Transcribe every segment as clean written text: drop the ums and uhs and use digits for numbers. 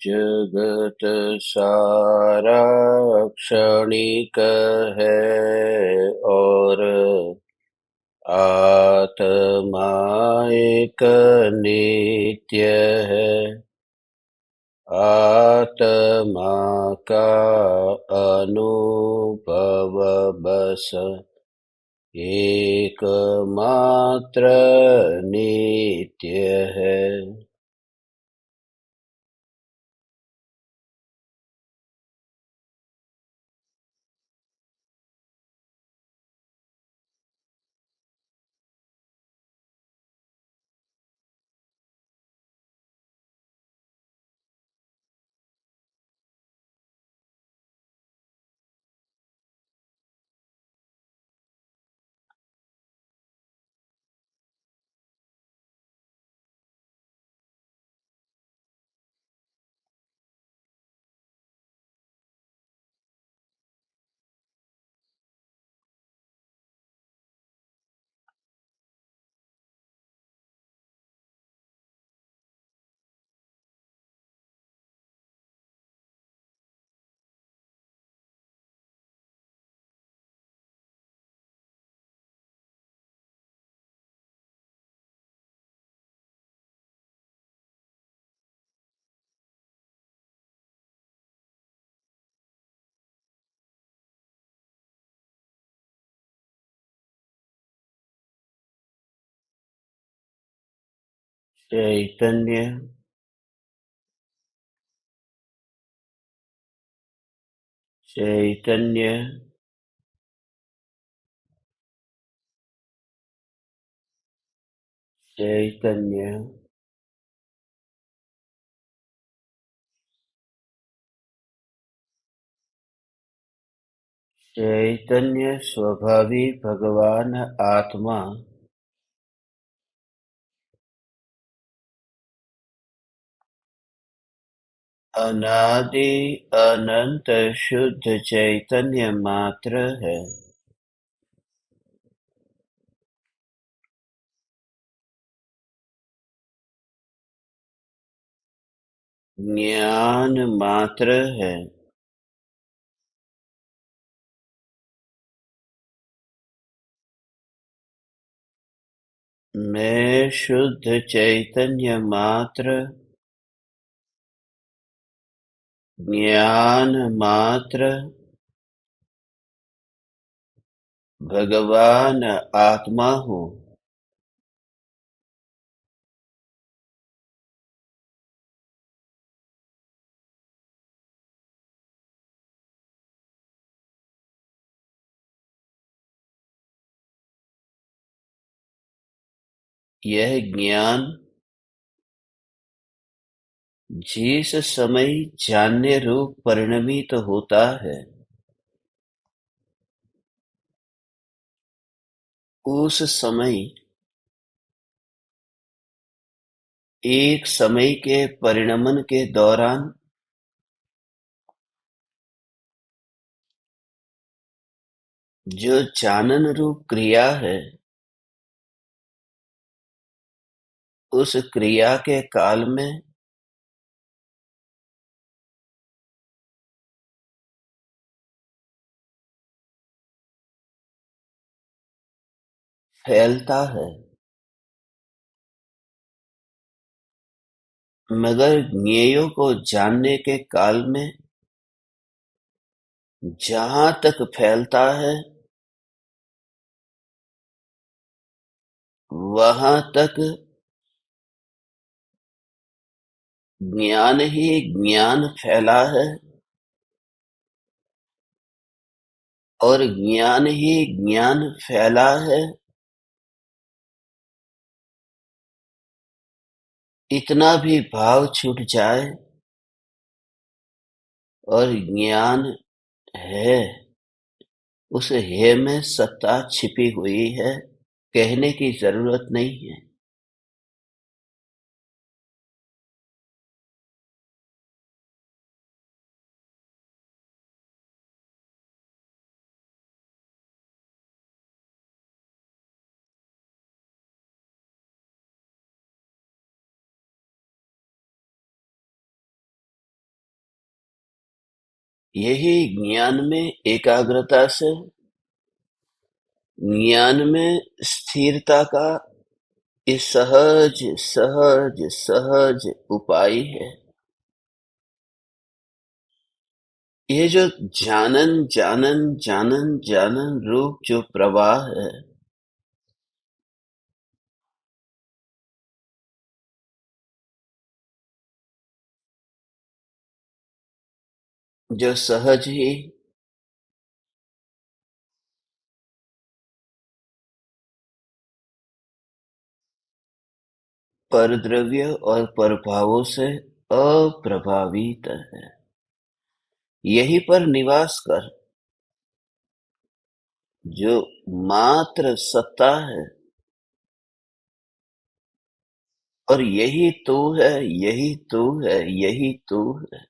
जगत सारा क्षणिक है और आत्मा एक नित्य है। आत्मा का अनुभव बस एकमात्र नित्य है। चैतन्य चैतन्य चैतन्य चैतन्य स्वभावी भगवान आत्मा अनादि अनंत शुद्ध चैतन्य मात्र है। ज्ञान मात्र है। मैं शुद्ध चैतन्य मात्र, ज्ञान मात्र, भगवान आत्मा हूँ। यह ज्ञान जिस समय जानने रूप परिणमित होता है, उस समय एक समय के परिणमन के दौरान जो जानन रूप क्रिया है, उस क्रिया के काल में फैलता है, मगर ज्ञेयों को जानने के काल में जहाँ तक फैलता है, वहाँ तक ज्ञान ही ज्ञान फैला है और ज्ञान ही ज्ञान फैला है। इतना भी भाव छूट जाए और ज्ञान है, उस है में सत्ता छिपी हुई है, कहने की जरूरत नहीं है। यही ज्ञान में एकाग्रता से, ज्ञान में स्थिरता का ये सहज सहज सहज उपाय है। ये जो जानन जानन जानन जानन रूप जो प्रवाह है, जो सहज ही परद्रव्य और परभावों से अप्रभावित है, यही पर निवास कर, जो मात्र सत्ता है, और यही तू है, यही तू है, यही तू है।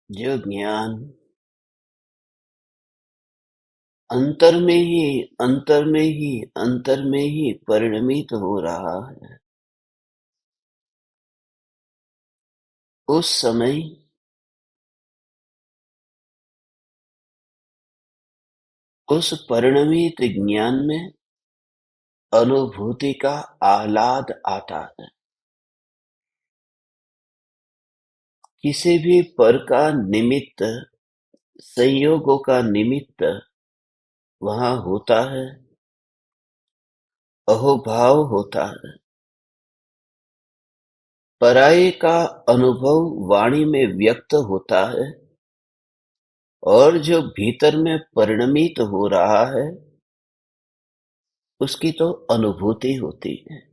जो ज्ञान अंतर में ही अंतर में ही अंतर में ही परिणमित हो रहा है, उस समय उस परिणमित ज्ञान में अनुभूति का आह्लाद आता है। किसी भी पर का निमित्त, संयोगों का निमित्त वहां होता है, अहोभाव होता है। पराये का अनुभव वाणी में व्यक्त होता है, और जो भीतर में परिणमित हो रहा है उसकी तो अनुभूति होती है।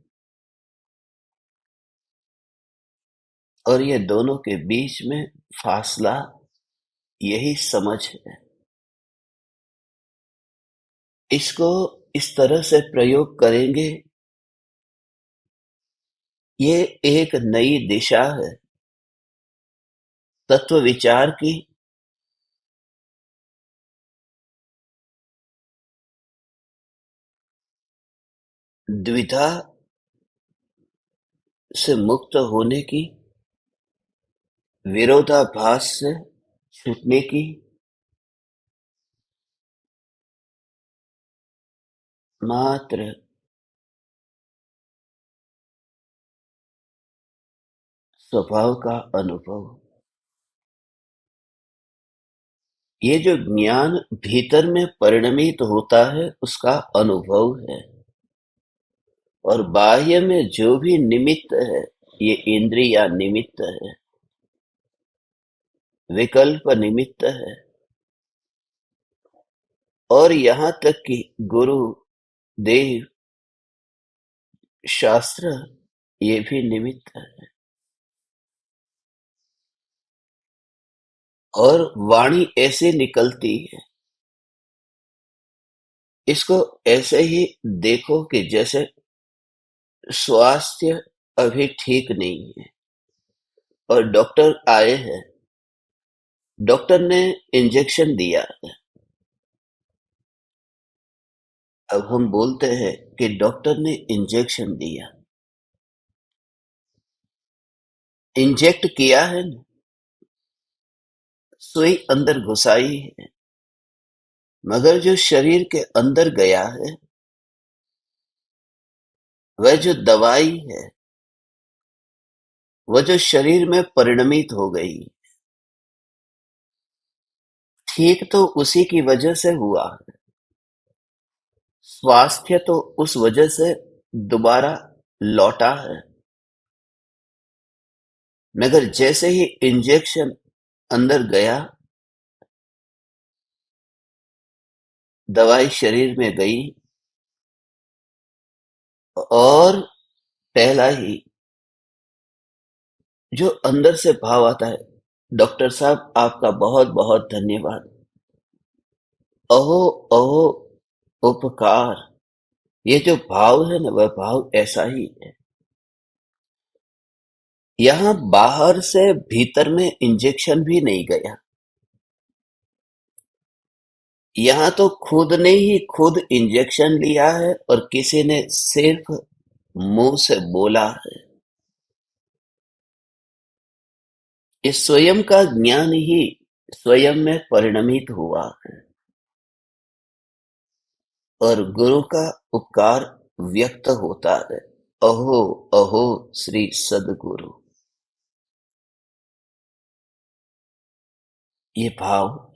और ये दोनों के बीच में फासला, यही समझ है। इसको इस तरह से प्रयोग करेंगे, ये एक नई दिशा है तत्व विचार की। द्विधा से मुक्त होने की, विरोधाभास से छूटने की, मात्र स्वभाव का अनुभव। ये जो ज्ञान भीतर में परिणमित होता है उसका अनुभव है। और बाह्य में जो भी निमित्त है, ये इंद्रिया निमित्त है, विकल्प निमित्त है, और यहाँ तक कि गुरु, देव, शास्त्र, ये भी निमित्त है। और वाणी ऐसे निकलती है, इसको ऐसे ही देखो कि जैसे स्वास्थ्य अभी ठीक नहीं है और डॉक्टर आए हैं, डॉक्टर ने इंजेक्शन दिया है। अब हम बोलते हैं कि डॉक्टर ने इंजेक्शन दिया, इंजेक्ट किया है ना, सुई अंदर घुसाई है, मगर जो शरीर के अंदर गया है वह जो दवाई है, वह जो शरीर में परिणमित हो गई, ठीक तो उसी की वजह से हुआ। स्वास्थ्य तो उस वजह से दोबारा लौटा है, मगर जैसे ही इंजेक्शन अंदर गया, दवाई शरीर में गई, और पहला ही जो अंदर से भाव आता है। डॉक्टर साहब, आपका बहुत बहुत धन्यवाद। अहो अहो उपकार, ये जो भाव है ना, वह भाव ऐसा ही है। यहाँ बाहर से भीतर में इंजेक्शन भी नहीं गया। यहाँ तो खुद ने ही खुद इंजेक्शन लिया है और किसी ने सिर्फ मुंह से बोला है। इस स्वयं का ज्ञान ही स्वयं में परिणमित हुआ है और गुरु का उपकार व्यक्त होता है। अहो अहो श्री सदगुरु, ये भाव।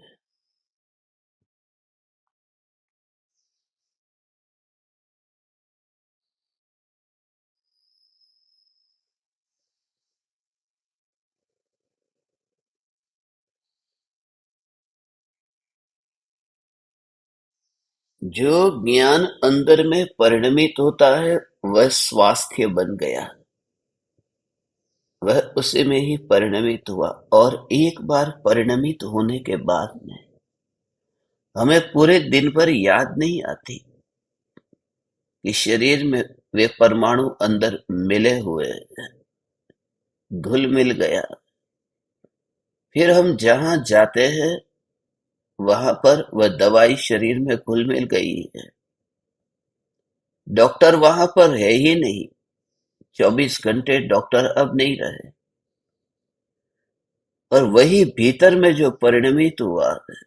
जो ज्ञान अंदर में परिणमित होता है वह स्वास्थ्य बन गया। वह उसी में ही परिणमित हुआ और एक बार परिणमित होने के बाद में हमें पूरे दिन भर याद नहीं आती कि शरीर में वे परमाणु अंदर मिले हुए हैं, घुल मिल गया। फिर हम जहां जाते हैं वहां पर वह दवाई शरीर में घुल मिल गई है। डॉक्टर वहां पर है ही नहीं। 24 घंटे डॉक्टर अब नहीं रहे और वही भीतर में जो परिणमित हुआ है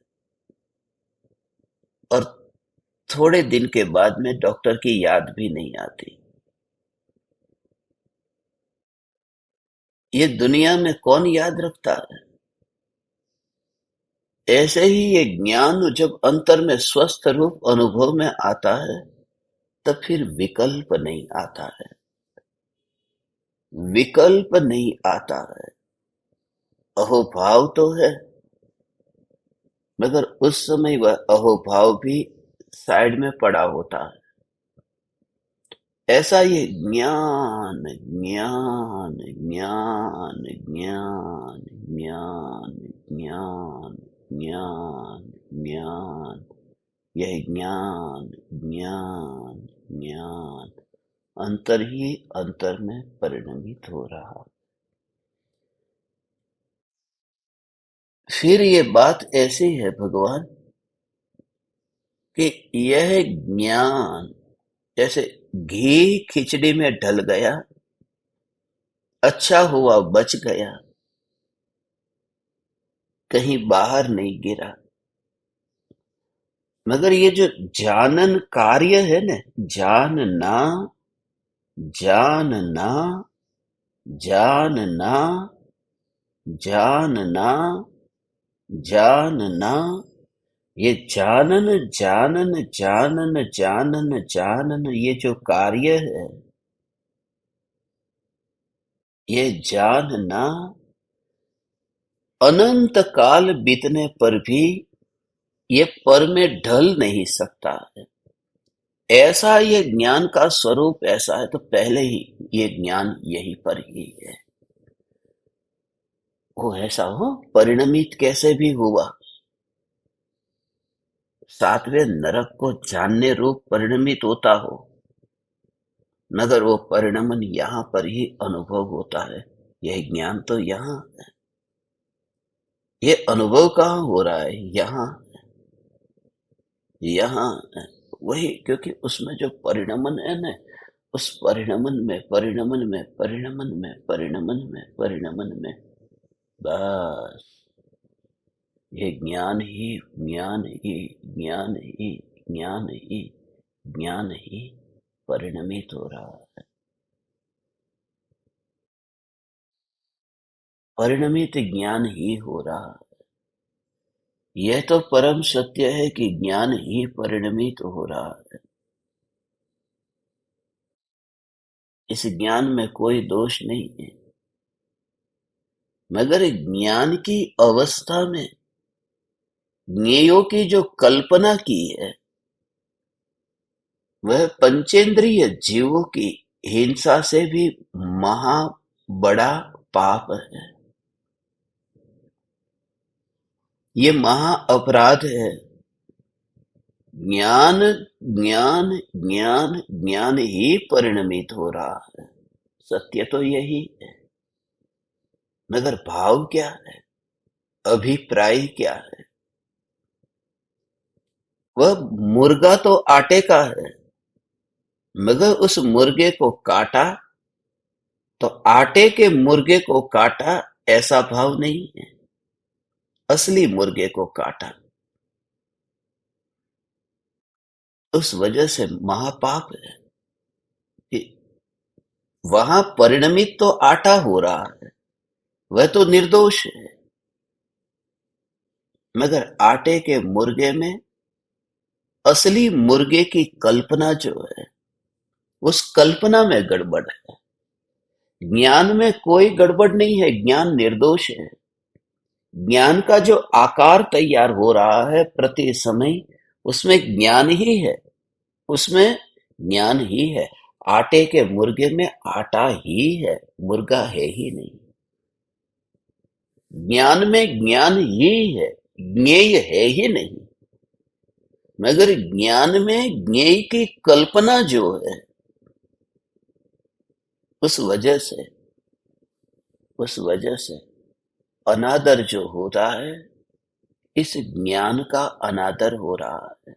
और थोड़े दिन के बाद में डॉक्टर की याद भी नहीं आती। ये दुनिया में कौन याद रखता है। ऐसे ही ये ज्ञान जब अंतर में स्वस्थ रूप अनुभव में आता है तब फिर विकल्प नहीं आता है। विकल्प नहीं आता है। अहोभाव तो है, मगर उस समय वह अहोभाव भी साइड में पड़ा होता है। ऐसा ये ज्ञान ज्ञान ज्ञान ज्ञान ज्ञान ज्ञान ज्ञान ज्ञान, यह ज्ञान ज्ञान ज्ञान अंतर ही अंतर में परिणमित हो रहा। फिर ये बात ऐसी है भगवान कि यह ज्ञान जैसे घी खिचड़ी में ढल गया, अच्छा हुआ बच गया, कहीं बाहर नहीं गिरा। मगर ये जो जानन कार्य है ना, जानना जानना जानना जानना जानना, ये जानन जानन जानन जानन जानन, ये जो कार्य है, ये जानना अनंत काल बीतने पर भी ये पर में ढल नहीं सकता है। ऐसा ये ज्ञान का स्वरूप ऐसा है तो पहले ही ये ज्ञान यही पर ही है। वो ऐसा हो परिणमित कैसे भी हुआ, सातवें नरक को जानने रूप परिणमित होता हो, मगर वो परिणमन यहाँ पर ही अनुभव होता है। यह ज्ञान तो यहाँ है। ये अनुभव कहाँ हो रहा है, यहाँ यहाँ है। वही, क्योंकि उसमें जो परिणमन है ना, उस परिणमन में परिणमन में परिणमन में परिणमन में परिणमन में बस ये ज्ञान ही ज्ञान ही ज्ञान ही ज्ञान ही ज्ञान ही परिणमित हो रहा है। परिणमित ज्ञान ही हो रहा है। यह तो परम सत्य है कि ज्ञान ही परिणमित हो रहा है। इस ज्ञान में कोई दोष नहीं है, मगर ज्ञान की अवस्था में ज्ञेयों की जो कल्पना की है वह पंचेंद्रिय जीवों की हिंसा से भी महा बड़ा पाप है, ये महा अपराध है। ज्ञान ज्ञान ज्ञान ज्ञान ही परिणमित हो रहा है। सत्य तो यही है, मगर भाव क्या है, अभिप्राय क्या है? वह मुर्गा तो आटे का है, मगर उस मुर्गे को काटा तो आटे के मुर्गे को काटा ऐसा भाव नहीं है, असली मुर्गे को काटा। उस वजह से महापाप है कि वहां परिणमित तो आटा हो रहा है, वह तो निर्दोष है, मगर आटे के मुर्गे में असली मुर्गे की कल्पना जो है, उस कल्पना में गड़बड़ है। ज्ञान में कोई गड़बड़ नहीं है, ज्ञान निर्दोष है। ज्ञान का जो आकार तैयार हो रहा है प्रति समय, उसमें ज्ञान ही है, उसमें ज्ञान ही है। आटे के मुर्गे में आटा ही है, मुर्गा है ही नहीं। ज्ञान में ज्ञान ही है, ज्ञेय है ही नहीं। मगर ज्ञान में ज्ञेय की कल्पना जो है, उस वजह से उस वजह से अनादर जो होता है, इस ज्ञान का अनादर हो रहा है।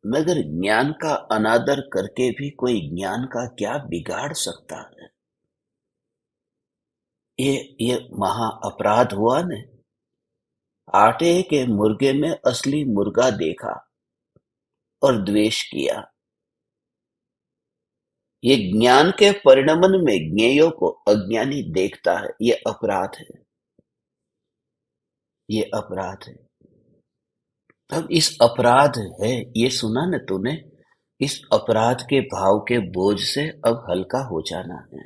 मगर ज्ञान का अनादर करके भी कोई ज्ञान का क्या बिगाड़ सकता है? ये महा अपराध हुआ ने। आटे के मुर्गे में असली मुर्गा देखा और द्वेष किया। ये ज्ञान के परिणमन में ज्ञेयों को अज्ञानी देखता है, ये अपराध है, ये अपराध है। अब इस अपराध है, ये सुना न तूने, इस अपराध के भाव के बोझ से अब हल्का हो जाना है।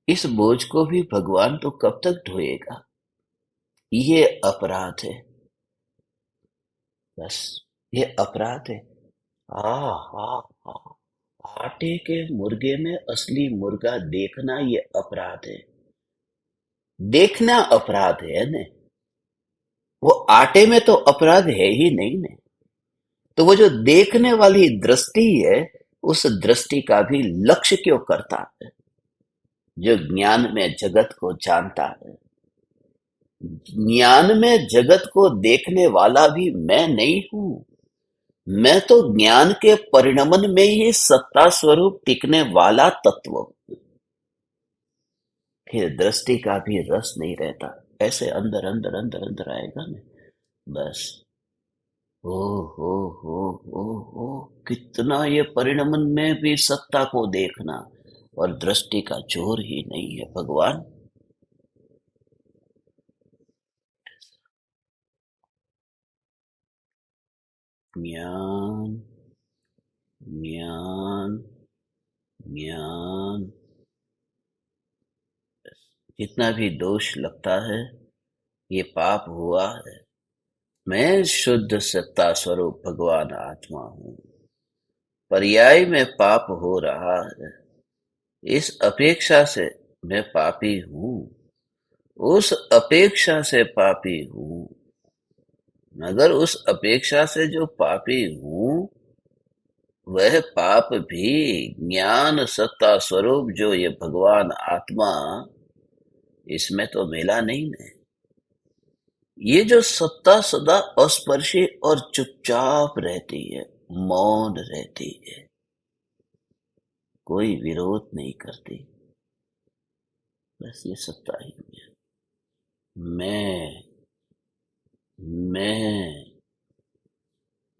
इस बोझ को भी भगवान तो कब तक ढोएगा? ये अपराध है, बस ये अपराध है। आ हा हा, आटे के मुर्गे में असली मुर्गा देखना ये अपराध है। देखना अपराध है ने, वो आटे में तो अपराध है ही नहीं ने। तो वो जो देखने वाली दृष्टि है, उस दृष्टि का भी लक्ष्य क्यों करता है? जो ज्ञान में जगत को जानता है, ज्ञान में जगत को देखने वाला भी मैं नहीं हूं। मैं तो ज्ञान के परिणमन में ही सत्ता स्वरूप टिकने वाला तत्व हूं। फिर दृष्टि का भी रस नहीं रहता, ऐसे अंदर अंदर अंदर अंदर आएगा ना, बस। ओ हो हो हो हो, कितना ये परिणमन में भी सत्ता को देखना, और दृष्टि का जोर ही नहीं है भगवान। ज्ञान ज्ञान ज्ञान, जितना भी दोष लगता है ये पाप हुआ है। मैं शुद्ध सत्ता स्वरूप भगवान आत्मा हूँ, पर्याय में पाप हो रहा है। इस अपेक्षा से मैं पापी हूँ, उस अपेक्षा से पापी हूँ, मगर उस अपेक्षा से जो पापी हूँ, वह पाप भी ज्ञान सत्ता स्वरूप जो ये भगवान आत्मा, इसमें तो मिला नहीं है। ये जो सत्ता सदा अस्पर्शी और चुपचाप रहती है, मौन रहती है, कोई विरोध नहीं करती, बस ये सत्ता ही है। मैं मैं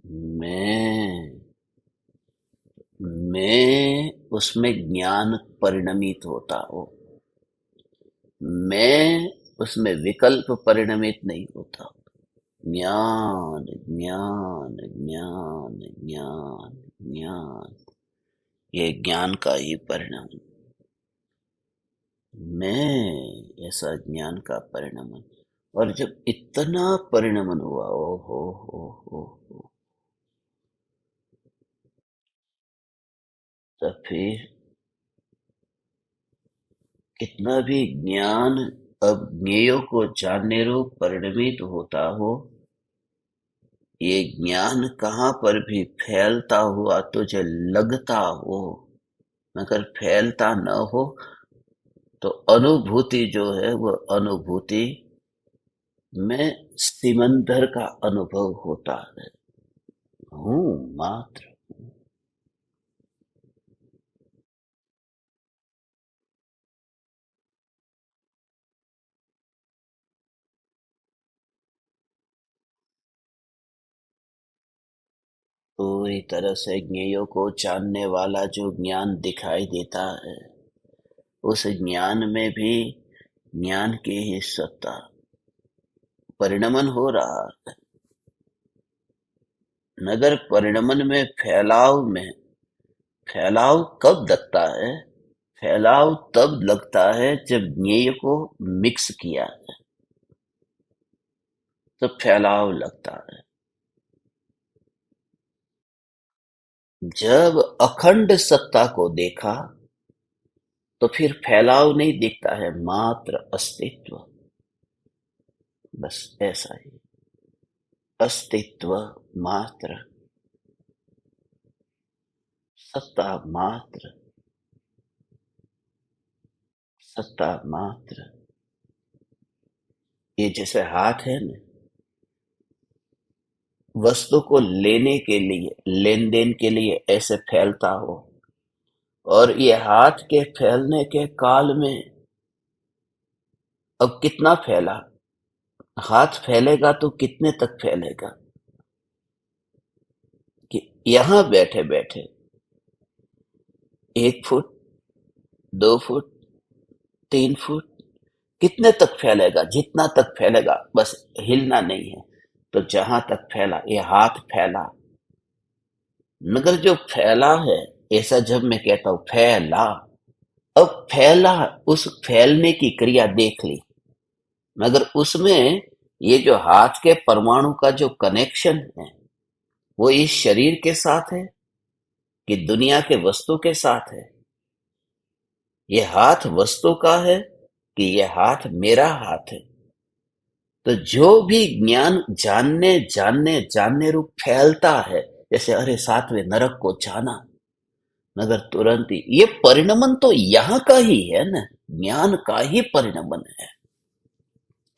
मैं मैं उसमें ज्ञान परिणमित होता हो, मैं उसमें विकल्प परिणमित नहीं होता। ज्ञान ज्ञान ज्ञान ज्ञान ज्ञान, ये ज्ञान का ही परिणाम। मैं ऐसा ज्ञान का परिणमन। और जब इतना परिणमन हुआ, ओ हो, तब फिर कितना भी ज्ञान अब ज्ञेयों को जानने रूप परिणमित होता हो, ये ज्ञान कहाँ पर भी फैलता हुआ तुझे लगता हो, मगर फैलता न हो, तो अनुभूति जो है वो अनुभूति में सिमंदर का अनुभव होता है। हूँ मात्र। पूरी तरह से ज्ञेयों को जानने वाला जो ज्ञान दिखाई देता है, उस ज्ञान में भी ज्ञान की ही सत्ता परिणमन हो रहा है। नगर परिणमन में फैलाव कब लगता है? फैलाव तब लगता है जब ज्ञेय को मिक्स किया है, तब फैलाव लगता है। जब अखंड सत्ता को देखा, तो फिर फैलाव नहीं दिखता है, मात्र अस्तित्व। बस ऐसा ही, अस्तित्व मात्र, सत्ता मात्र, सत्ता मात्र। ये जैसे हाथ है ना, वस्तु को लेने के लिए, लेन देन के लिए ऐसे फैलता हो, और ये हाथ के फैलने के काल में अब कितना फैला? हाथ फैलेगा तो कितने तक फैलेगा? कि यहां बैठे बैठे 1 फुट, 2 फुट, 3 फुट, कितने तक फैलेगा? जितना तक फैलेगा, बस हिलना नहीं है। तो जहां तक फैला, ये हाथ फैला, मगर जो फैला है, ऐसा जब मैं कहता हूं फैला, अब फैला, उस फैलने की क्रिया देख ली, मगर उसमें ये जो हाथ के परमाणु का जो कनेक्शन है, वो इस शरीर के साथ है कि दुनिया के वस्तु के साथ है? ये हाथ वस्तु का है कि ये हाथ मेरा हाथ है? तो जो भी ज्ञान जानने जानने जानने रूप फैलता है, जैसे अरे 7वें नरक को जाना, मगर तुरंत ही ये परिणमन तो यहाँ का ही है ना, ज्ञान का ही परिणमन है।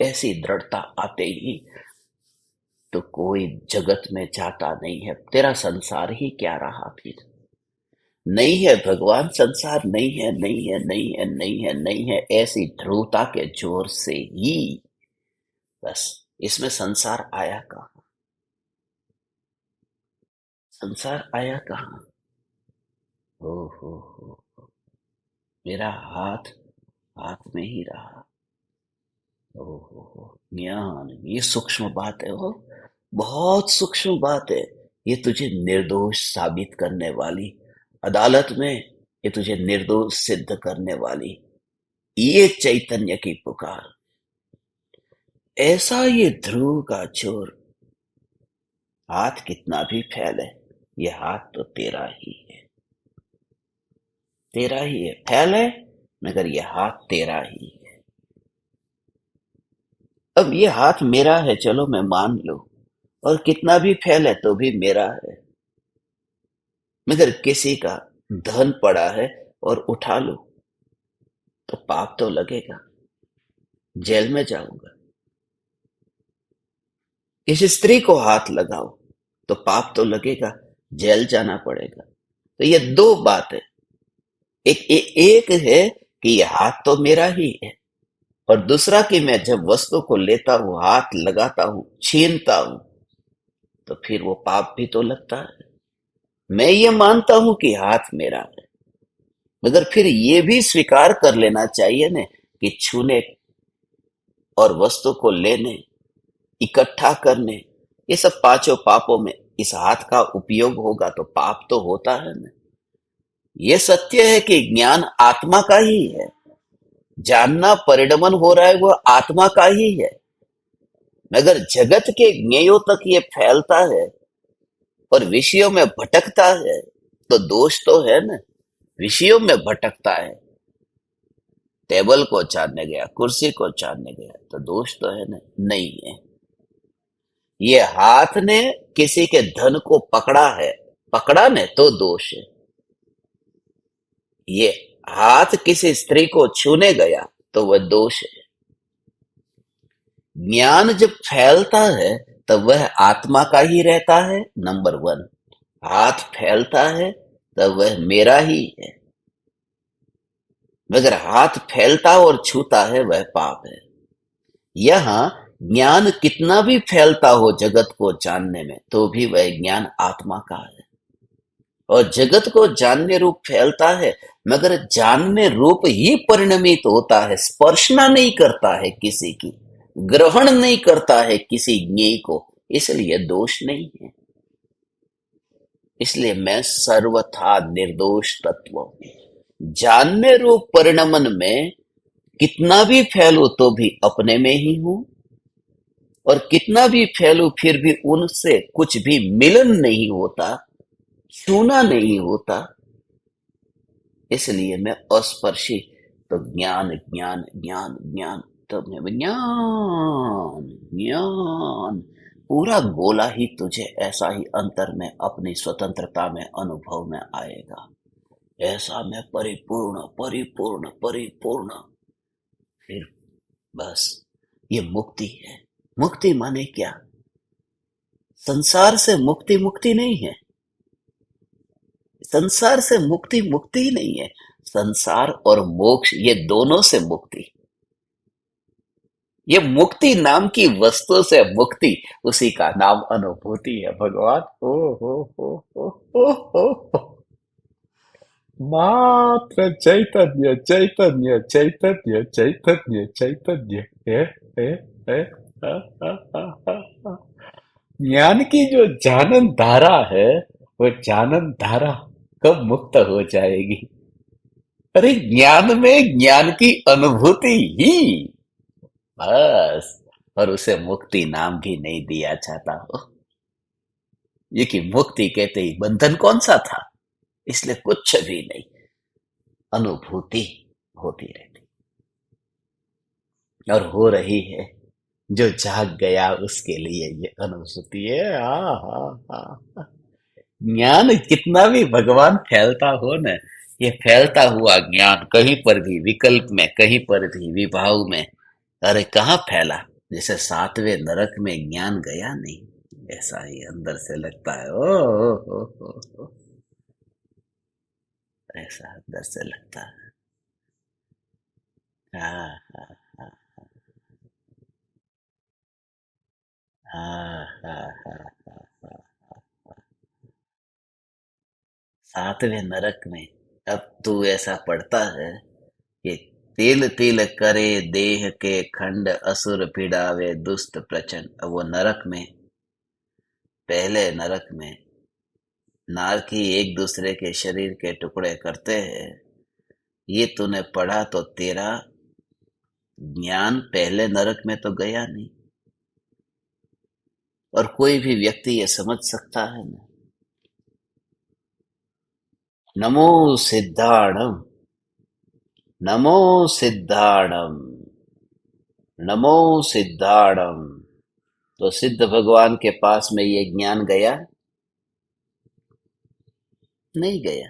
ऐसी दृढ़ता आते ही तो कोई जगत में जाता नहीं है। तेरा संसार ही क्या रहा फिर? नहीं है भगवान, संसार नहीं है, नहीं है, नहीं है, नहीं है, नहीं है, ऐसी ध्रुवता के जोर से ही बस इसमें संसार आया कहाँ? संसार आया कहाँ? हो हो, मेरा हाथ हाथ में ही रहा। ओ हो, ज्ञान ये सूक्ष्म बात है, हो बहुत सूक्ष्म बात है। ये तुझे निर्दोष साबित करने वाली, अदालत में ये तुझे निर्दोष सिद्ध करने वाली, ये चैतन्य की पुकार। ऐसा ये ध्रुव का चोर, हाथ कितना भी फैले, ये हाथ तो तेरा ही है, तेरा ही है। फैले, मगर ये हाथ तेरा ही है। अब ये हाथ मेरा है, चलो मैं मान लूं, और कितना भी फैले तो भी मेरा है, मगर किसी का धन पड़ा है और उठा लो, तो पाप तो लगेगा, जेल में जाऊंगा। किसी स्त्री को हाथ लगाओ तो पाप तो लगेगा, जेल जाना पड़ेगा। तो ये दो बात है। एक है कि ये हाथ तो मेरा ही है, और दूसरा कि मैं जब वस्तु को लेता हूं, हाथ लगाता हूं, छीनता हूं, तो फिर वो पाप भी तो लगता है। मैं ये मानता हूं कि हाथ मेरा है, मगर फिर ये भी स्वीकार कर लेना चाहिए ना कि छूने और वस्तु को लेने, इकट्ठा करने, ये सब पांचों पापों में इस हाथ का उपयोग होगा तो पाप तो होता है ना। ये सत्य है कि ज्ञान आत्मा का ही है, जानना परिणमन हो रहा है वो आत्मा का ही है, मगर जगत के ज्ञेयों तक ये फैलता है और विषयों में भटकता है, तो दोष तो है ना, विषयों में भटकता है। टेबल को चाटने गया, कुर्सी को चाटने गया, तो दोष तो है ना? नहीं है। ये हाथ ने किसी के धन को पकड़ा है, पकड़ा ने तो दोष है। ये हाथ किसी स्त्री को छूने गया तो वह दोष है। ज्ञान जब फैलता है तब वह आत्मा का ही रहता है, नंबर वन। हाथ फैलता है तब वह मेरा ही है, मगर हाथ फैलता और छूता है वह पाप है। यहाँ ज्ञान कितना भी फैलता हो जगत को जानने में, तो भी वह ज्ञान आत्मा का है। और जगत को जानने रूप फैलता है, मगर जानने रूप ही परिणमित होता है, स्पर्शना नहीं करता है किसी की, ग्रहण नहीं करता है किसी ज्ञेय को, इसलिए दोष नहीं है। इसलिए मैं सर्वथा निर्दोष तत्व हूं। जानने रूप परिणमन में कितना भी फैलू तो भी अपने में ही हूं, और कितना भी फैलू फिर भी उनसे कुछ भी मिलन नहीं होता, छूना नहीं होता, इसलिए मैं अस्पर्शी। तो ज्ञान ज्ञान ज्ञान ज्ञान, तो मैं ज्ञान ज्ञान, पूरा गोला ही तुझे ऐसा ही अंतर में अपनी स्वतंत्रता में अनुभव में आएगा। ऐसा मैं परिपूर्ण परिपूर्ण परिपूर्ण, फिर बस ये मुक्ति है। मुक्ति माने क्या? संसार से मुक्ति मुक्ति नहीं है। संसार से मुक्ति मुक्ति ही नहीं है। संसार और मोक्ष ये दोनों से मुक्ति। ये मुक्ति नाम की वस्तु से मुक्ति, उसी का नाम अनुभूति है भगवान। हो। मात्र चैतन्य चैतन्य चैतन्य चैतन्य चैतन्य है, है, है, हा, हा, हा, हा, हा। ज्ञान की जो जानन धारा है, वो जानन धारा कब मुक्त हो जाएगी? अरे ज्ञान में ज्ञान की अनुभूति ही, बस। और उसे मुक्ति नाम भी नहीं दिया जाता हो। ये कि मुक्ति कहते ही बंधन कौन सा था, इसलिए कुछ भी नहीं, अनुभूति होती रहती और हो रही है। जो जाग गया उसके लिए ये अनुभूति है। हाँ। ज्ञान कितना भी भगवान फैलता हो न, ये फैलता हुआ ज्ञान कहीं पर भी विकल्प में, कहीं पर भी विभाव में, अरे कहाँ फैला? जैसे सातवें नरक में ज्ञान गया नहीं, ऐसा ही अंदर से लगता है। ओ, ऐसा अंदर से लगता है। हाँ हाँ हाँ हाँ हाँ। सातवें नरक में, अब तू ऐसा पढ़ता है कि तिल तिल करे देह के खंड, असुर पीड़ावे दुष्ट प्रचंड। अब वो नरक में, पहले नरक में नारकी एक दूसरे के शरीर के टुकड़े करते हैं। ये तूने पढ़ा तो तेरा ज्ञान पहले नरक में तो गया नहीं। और कोई भी व्यक्ति ये समझ सकता है ना। नमो सिद्धाणम, नमो सिद्धाणम, नमो सिद्धाणम। तो सिद्ध भगवान के पास में ये ज्ञान गया? नहीं गया।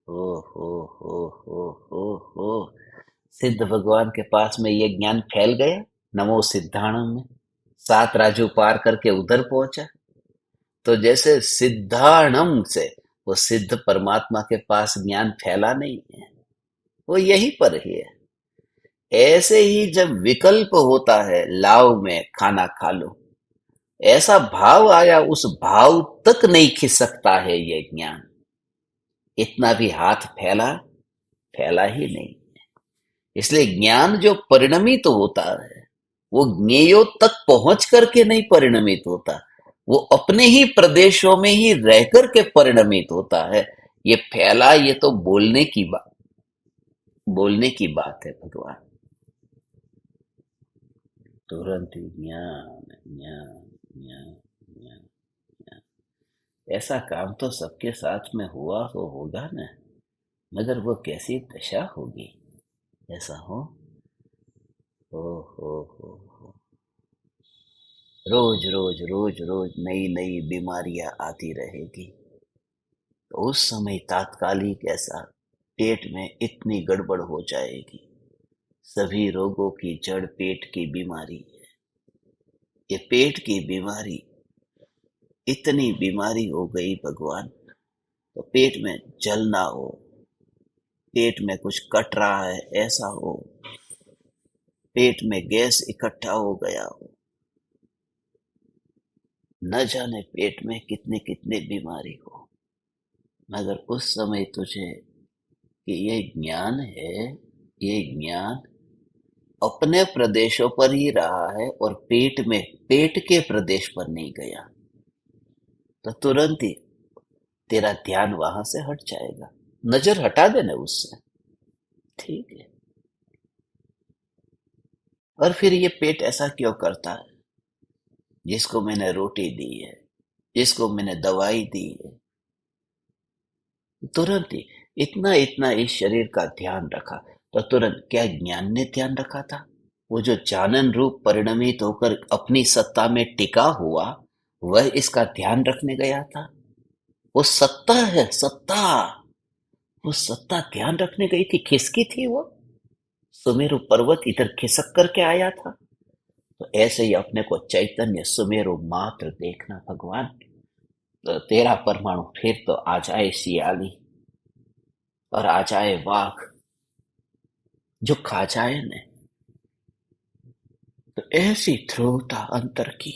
ओ हो हो हो हो हो। सिद्ध भगवान के पास में ये ज्ञान फैल गया नमो सिद्धाणम में, सात राजू पार करके उधर पहुंचा। तो जैसे सिद्धाणम से वो सिद्ध परमात्मा के पास ज्ञान फैला नहीं है, वो यहीं पर ही है। ऐसे ही जब विकल्प होता है, लाव में खाना खा लो, ऐसा भाव आया, उस भाव तक नहीं खिसकता है ये ज्ञान। इतना भी हाथ फैला, फैला ही नहीं। इसलिए ज्ञान जो परिणमित होता है, वो ज्ञेयों तक पहुंच करके नहीं परिणमित होता, वो अपने ही प्रदेशों में ही रह करके परिणमित होता है। ये फैला, ये तो बोलने की बात, बोलने की बात है भगवान। तुरंत ही ज्ञान ज्ञान ज्ञान ज्ञान ज्ञान। ऐसा काम तो सबके साथ में हुआ तो होगा ना, मगर वो कैसी दशा होगी। ऐसा हो। हो हो हो हो। रोज रोज रोज रोज नई नई बीमारियां आती रहेगी, तो उस समय तात्कालिक ऐसा पेट में इतनी गड़बड़ हो जाएगी। सभी रोगों की जड़ पेट की बीमारी। ये पेट की बीमारी, इतनी बीमारी हो गई भगवान, तो पेट में जल ना हो, पेट में कुछ कट रहा है ऐसा हो, पेट में गैस इकट्ठा हो गया हो, न जाने पेट में कितने कितने बीमारी हो। मगर उस समय तुझे कि ये ज्ञान है, ये ज्ञान अपने प्रदेशों पर ही रहा है और पेट में, पेट के प्रदेश पर नहीं गया, तो तुरंत ही तेरा ध्यान वहां से हट जाएगा। नजर हटा देना उससे। ठीक है। और फिर ये पेट ऐसा क्यों करता है? जिसको मैंने रोटी दी है, जिसको मैंने दवाई दी है, तुरंत ही इतना इतना इस शरीर का ध्यान रखा, तो तुरंत क्या ज्ञान ने ध्यान रखा था? वो जो जानन रूप परिणमित होकर अपनी सत्ता में टिका हुआ, वह इसका ध्यान रखने गया था। वो सत्ता है, सत्ता। वो सत्ता ध्यान रखने गई थी, खिसकी थी वो। सुमेरु पर्वत इधर खिसक करके आया था। तो ऐसे ही अपने को चैतन्य सुमेरु मात्र देखना भगवान। तो तेरा परमाणु फिर तो आ जाए सियाली, और आ जाए वाघ, जो खा जाए न। तो ऐसी ध्रुवता अंतर की,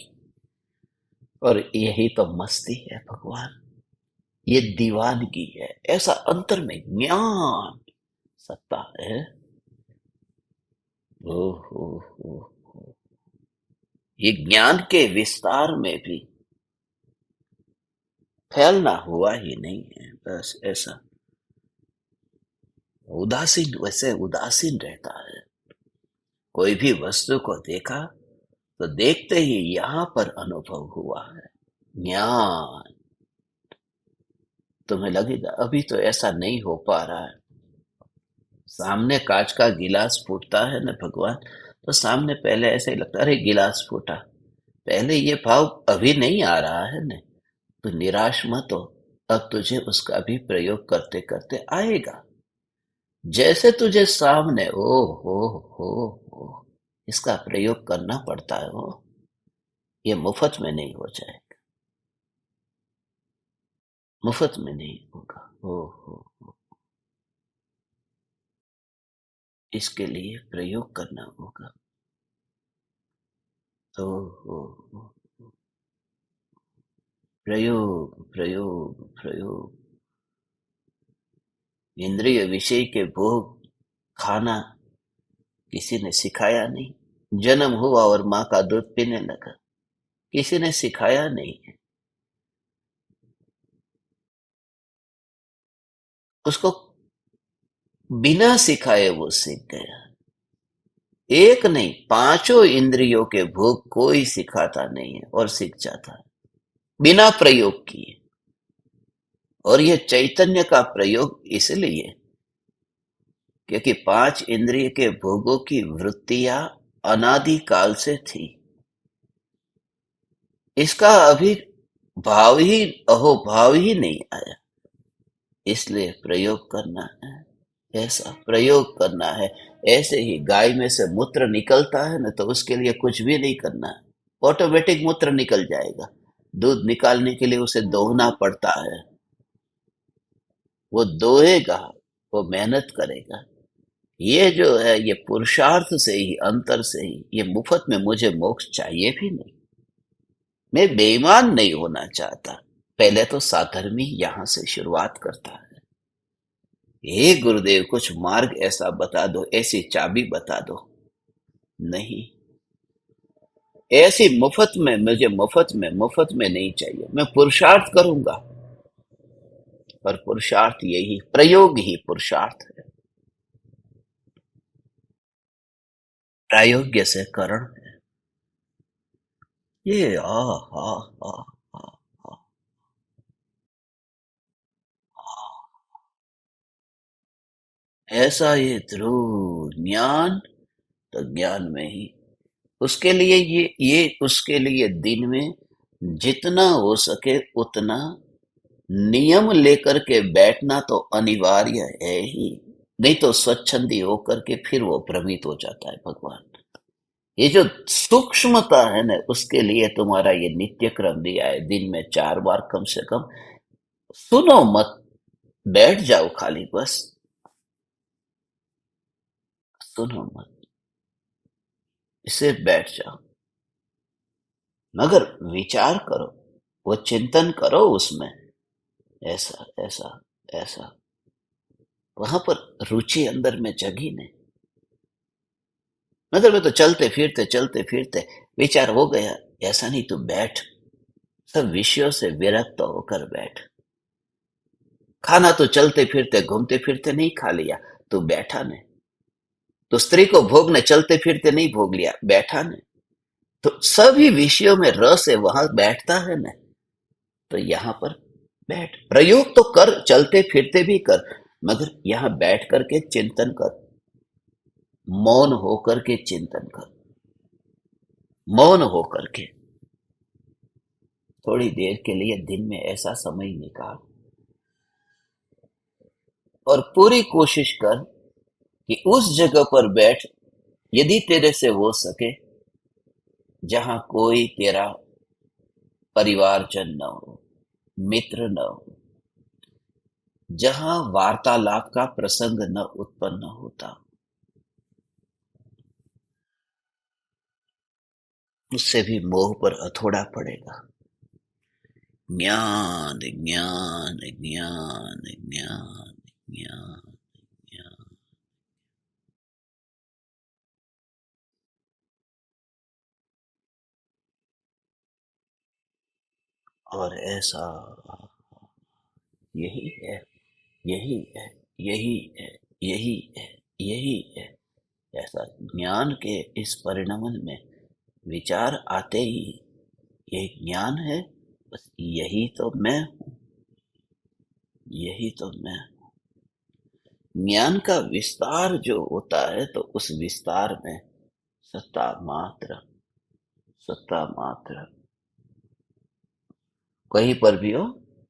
और यही तो मस्ती है भगवान। ये दीवानगी है, ऐसा अंतर में ज्ञान सत्ता है। ओ हो हो। ये ज्ञान के विस्तार में भी फैलना हुआ ही नहीं है, बस ऐसा उदासीन, वैसे उदासीन रहता है। कोई भी वस्तु को देखा, तो देखते ही यहां पर अनुभव हुआ है ज्ञान। तुम्हें लगेगा अभी तो ऐसा नहीं हो पा रहा है। सामने कांच का गिलास फूटता है ना भगवान, तो सामने पहले ऐसे ही लगता है अरे गिलास फूटा। पहले ये भाव अभी नहीं आ रहा है ना, तो निराश मत हो। अब तुझे उसका भी प्रयोग करते करते आएगा। जैसे तुझे सामने हो, इसका प्रयोग करना पड़ता है। वो ये मुफ्त में नहीं हो जाएगा, मुफ्त में नहीं होगा। हो, इसके लिए प्रयोग करना होगा। ओ हो, प्रयोग प्रयोग प्रयोग। इंद्रिय विषय के भोग खाना किसी ने सिखाया नहीं। जन्म हुआ और माँ का दूध पीने लगा, किसी ने सिखाया नहीं है। उसको बिना सिखाए वो सीख गया। एक नहीं, पांचों इंद्रियों के भोग कोई सिखाता नहीं है और सीख जाता है बिना प्रयोग किए। और ये चैतन्य का प्रयोग इसलिए क्योंकि पांच इंद्रिय के भोगों की वृत्तियां अनादि काल से थी। इसका अभी भाव ही, अहोभाव ही नहीं आया। इसलिए प्रयोग करना है, ऐसा प्रयोग करना है। ऐसे ही गाय में से मूत्र निकलता है ना, तो उसके लिए कुछ भी नहीं करना है, ऑटोमेटिक मूत्र निकल जाएगा। दूध निकालने के लिए उसे दोहना पड़ता है, वो दोहेगा, वो मेहनत करेगा। ये जो है, ये पुरुषार्थ से ही, अंतर से ही, ये मुफ्त में मुझे मोक्ष चाहिए भी नहीं। मैं बेईमान नहीं होना चाहता। पहले तो साधर्मी यहां से शुरुआत करता है। हे गुरुदेव, कुछ मार्ग ऐसा बता दो, ऐसी चाबी बता दो। नहीं, ऐसी मुफ्त में मुझे, मुफ्त में नहीं चाहिए। मैं पुरुषार्थ करूंगा, पर पुरुषार्थ यही, प्रयोग ही पुरुषार्थ है। प्रायोग्य से करण है। ये आ हा हा हा हा। ऐसा ये ध्रुव ज्ञान, तो ज्ञान में ही उसके लिए ये उसके लिए दिन में जितना हो सके उतना नियम लेकर के बैठना तो अनिवार्य है ही। नहीं तो स्वच्छंदी होकर के फिर वो भ्रमित हो जाता है भगवान। ये जो सूक्ष्मता है ना, उसके लिए तुम्हारा ये नित्य क्रम दिया है, दिन में 4 बार कम से कम। सुनो मत, बैठ जाओ खाली बस, सुनो मत, इसे बैठ जाओ, मगर विचार करो, वो चिंतन करो उसमें, ऐसा ऐसा ऐसा, वहां पर रुचि अंदर में जगी नहीं। मतलब मैं तो चलते फिरते विचार हो गया, ऐसा नहीं, तू बैठ, सब विषयों से विरक्त होकर बैठ। खाना तो चलते फिरते घूमते फिरते नहीं खा लिया, तू बैठा ने। तो स्त्री को भोगने चलते फिरते नहीं भोग लिया, बैठा ने। तो सभी विषयों में रस है, वहां बैठता है ना। तो यहाँ पर बैठ, प्रयोग तो कर, चलते फिरते भी कर, मगर यहाँ बैठ करके चिंतन कर, मौन होकर के चिंतन कर, मौन होकर के थोड़ी देर के लिए दिन में ऐसा समय निकाल, और पूरी कोशिश कर कि उस जगह पर बैठ, यदि तेरे से हो सके, जहां कोई तेरा परिवारजन न हो, मित्र न हो, जहां वार्तालाप का प्रसंग न उत्पन्न होता, उससे भी मोह पर हथौड़ा पड़ेगा। ज्ञान ज्ञान ज्ञान ज्ञान ज्ञान ज्ञान। और ऐसा, यही है, यही है, यही है, यही है, यही है। ऐसा ज्ञान के इस परिणमन में विचार आते ही, ये ज्ञान है, बस यही तो मैं हूँ, यही तो मैं हूँ। ज्ञान का विस्तार जो होता है, तो उस विस्तार में सत्ता मात्र, सत्ता मात्र, कहीं पर भी हो,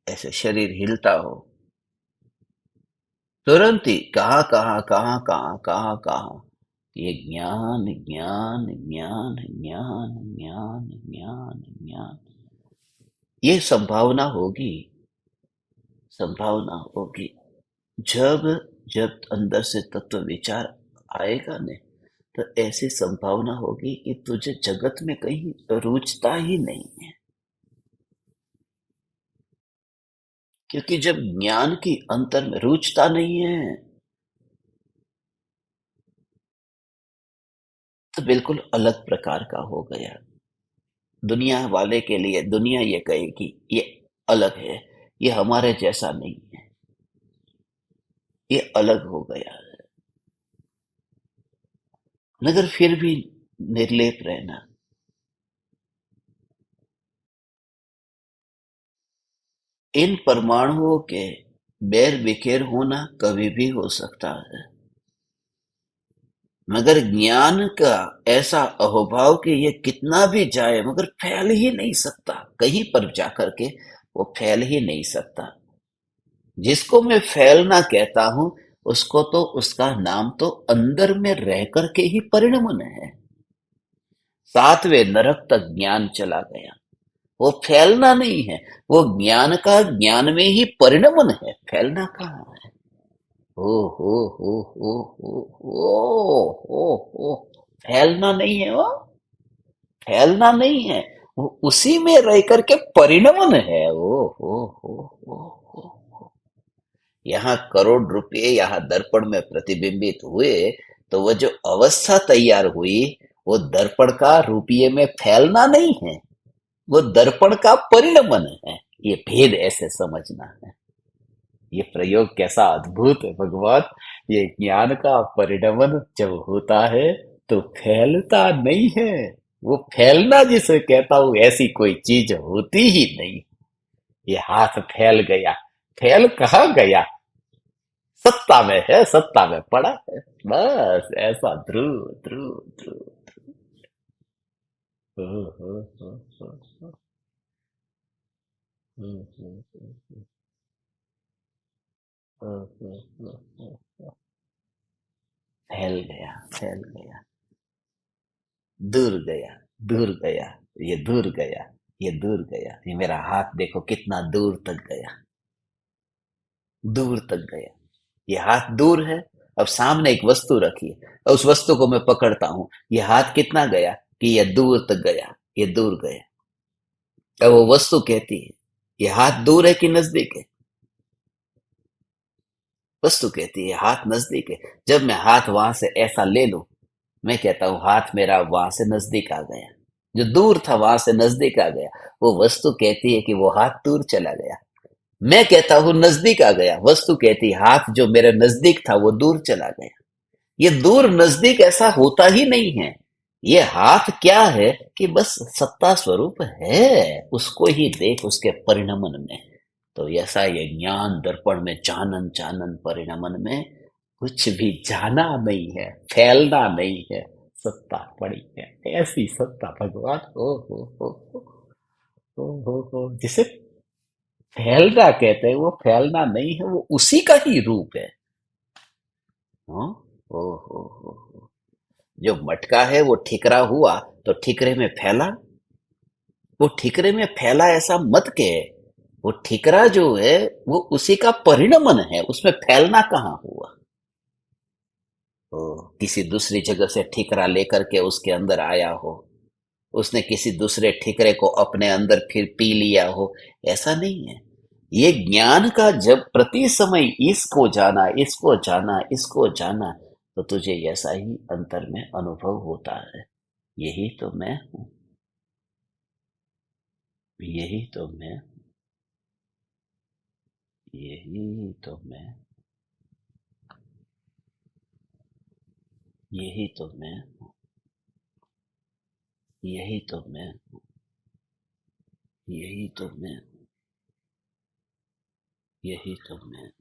ऐसे शरीर हिलता हो, तुरंत ही कहाँ कहाँ कहाँ कहाँ कहाँ कहाँ, ये ज्ञान ज्ञान ज्ञान ज्ञान ज्ञान ज्ञान ज्ञान, ये संभावना होगी, संभावना होगी। जब जब अंदर से तत्व विचार आएगा ने, तो ऐसी संभावना होगी कि तुझे जगत में कहीं रुचता ही नहीं है। क्योंकि जब ज्ञान की अंतर में रुचता नहीं है, तो बिल्कुल अलग प्रकार का हो गया। दुनिया वाले के लिए दुनिया ये कहेगी ये अलग है, ये हमारे जैसा नहीं है, ये अलग हो गया है। मगर फिर भी निर्लेप रहना, इन परमाणुओं के बैर बिखेर होना कभी भी हो सकता है, मगर ज्ञान का ऐसा अहोभाव कि ये कितना भी जाए मगर फैल ही नहीं सकता, कहीं पर जाकर के वो फैल ही नहीं सकता। जिसको मैं फैलना कहता हूं, उसको तो उसका नाम तो अंदर में रह करके ही परिणमन है। 7वें नरक तक ज्ञान चला गया, वो फैलना नहीं है, वो ज्ञान का ज्ञान में ही परिणमन है, फैलना कहाँ है। ओ हो, फैलना नहीं है वो, फैलना नहीं है, वो उसी में रह करके परिणमन है। ओ, यहाँ करोड़ रुपए यहाँ दर्पण में प्रतिबिंबित हुए, तो वो जो अवस्था तैयार हुई, वो दर्पण का रुपये में फैलना नहीं है, वो दर्पण का परिणमन है। ये भेद ऐसे समझना है। ये प्रयोग कैसा अद्भुत है भगवान। ये ज्ञान का परिणमन जब होता है, तो फैलता नहीं है। वो फैलना जिसे कहता हूं, ऐसी कोई चीज होती ही नहीं। ये हाथ फैल गया, फैल कहाँ गया, सत्ता में है, सत्ता में पड़ा है। बस ऐसा ध्रुव ध्रुव ध्रुव। हम्म, हम्म, हम्म, फैल गया, फैल गया, दूर गया, दूर गया, ये दूर गया, ये दूर गया, ये मेरा हाथ देखो कितना दूर तक गया, दूर तक गया। ये हाथ दूर है। अब सामने एक वस्तु रखी है और उस वस्तु को मैं पकड़ता हूं, ये हाथ कितना गया कि ये दूर तक गया, ये दूर गया। अब वो वस्तु कहती है ये हाथ दूर है कि नजदीक है। वस्तु कहती है हाथ नजदीक है। जब मैं हाथ वहां से ऐसा ले लूं, मैं कहता हूं हाथ मेरा वहां से नजदीक आ गया, जो दूर था वहां से नजदीक आ गया। वो वस्तु कहती है कि वो हाथ दूर चला गया। मैं कहता हूं नजदीक आ गया, वस्तु कहती है हाथ जो मेरे नजदीक था वो दूर चला गया। ये दूर नजदीक ऐसा होता ही नहीं है। ये हाथ क्या है कि बस सत्ता स्वरूप है, उसको ही देख उसके परिणमन में। तो ऐसा ये ज्ञान दर्पण में चानन चानन परिणमन में कुछ भी जाना नहीं है, फैलना नहीं है, सत्ता पड़ी है। ऐसी सत्ता भगवान, हो जिसे फैलना कहते हैं, वो फैलना नहीं है, वो उसी का ही रूप है। हाँ, ओ हो। जो मटका है वो ठिकरा हुआ तो ठिकरे में फैला। वो ठिकरे में फैला ऐसा मत कहे। वो ठिकरा जो है वो उसी का परिणमन है, उसमें फैलना कहाँ हुआ। ओ, किसी दूसरी जगह से ठिकरा लेकर के उसके अंदर आया हो, उसने किसी दूसरे ठिकरे को अपने अंदर फिर पी लिया हो, ऐसा नहीं है। ये ज्ञान का जब प्रति समय इसको जाना, इसको जाना, इसको जाना, तो तुझे ऐसा ही अंतर में अनुभव होता है। यही तो मैं हूँ, यही तो मैं, यही तो मैं, यही तो मैं, यही तो मैं, यही तो मैं, यही तो मैं,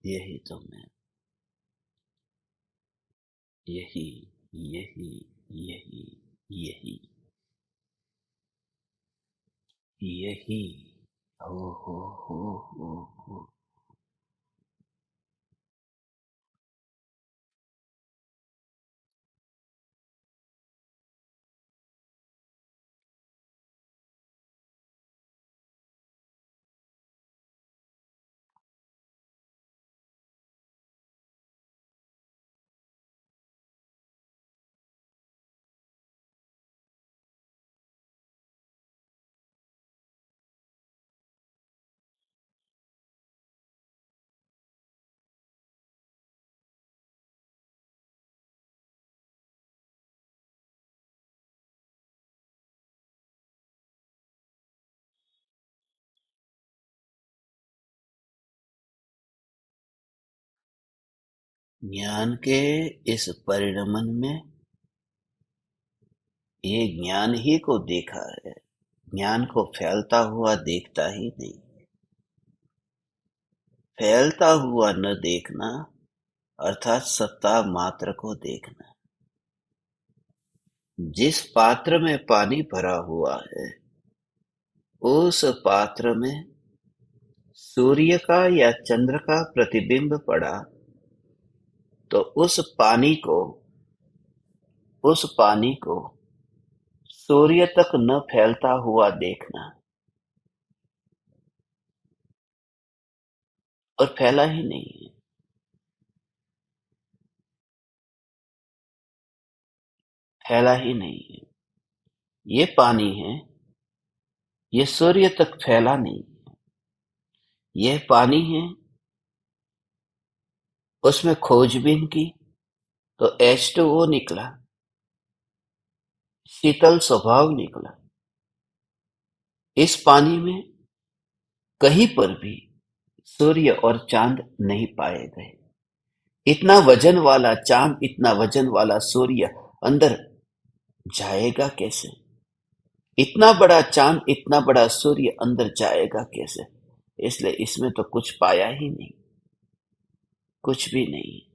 यही तो मैं, यही, यही, यही, यही, यही। हो हो हो हो। ज्ञान के इस परिणमन में ये ज्ञान ही को देखा है। ज्ञान को फैलता हुआ देखता ही नहीं। फैलता हुआ न देखना अर्थात सत्ता मात्र को देखना। जिस पात्र में पानी भरा हुआ है, उस पात्र में सूर्य का या चंद्र का प्रतिबिंब पड़ा, तो उस पानी को सूर्य तक न फैलता हुआ देखना, और फैला ही नहीं है। फैला ही नहीं है। ये पानी है, ये सूर्य तक फैला नहीं। यह पानी है, उसमें खोजबीन की तो H2O निकला, शीतल स्वभाव निकला। इस पानी में कहीं पर भी सूर्य और चांद नहीं पाए गए। इतना वजन वाला चांद, इतना वजन वाला सूर्य अंदर जाएगा कैसे? इतना बड़ा चांद, इतना बड़ा सूर्य अंदर जाएगा कैसे? इसलिए इसमें तो कुछ पाया ही नहीं। कुछ भी नहीं है,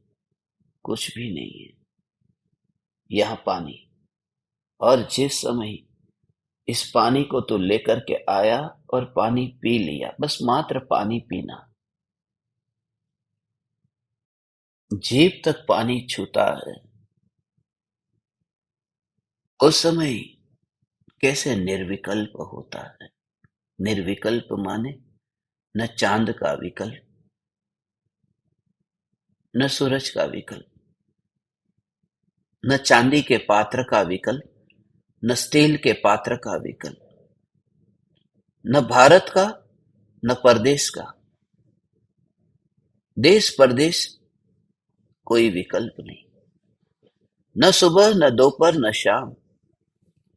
कुछ भी नहीं है। यह पानी, और जिस समय इस पानी को तू लेकर के आया और पानी पी लिया, बस मात्र पानी पीना, जीभ तक पानी छूता है, उस समय कैसे निर्विकल्प होता है। निर्विकल्प माने न चांद का विकल्प, न सूरज का विकल्प, न चांदी के पात्र का विकल्प, न स्टील के पात्र का विकल्प, न भारत का, न परदेश का, देश परदेश कोई विकल्प नहीं, न सुबह न दोपहर न शाम,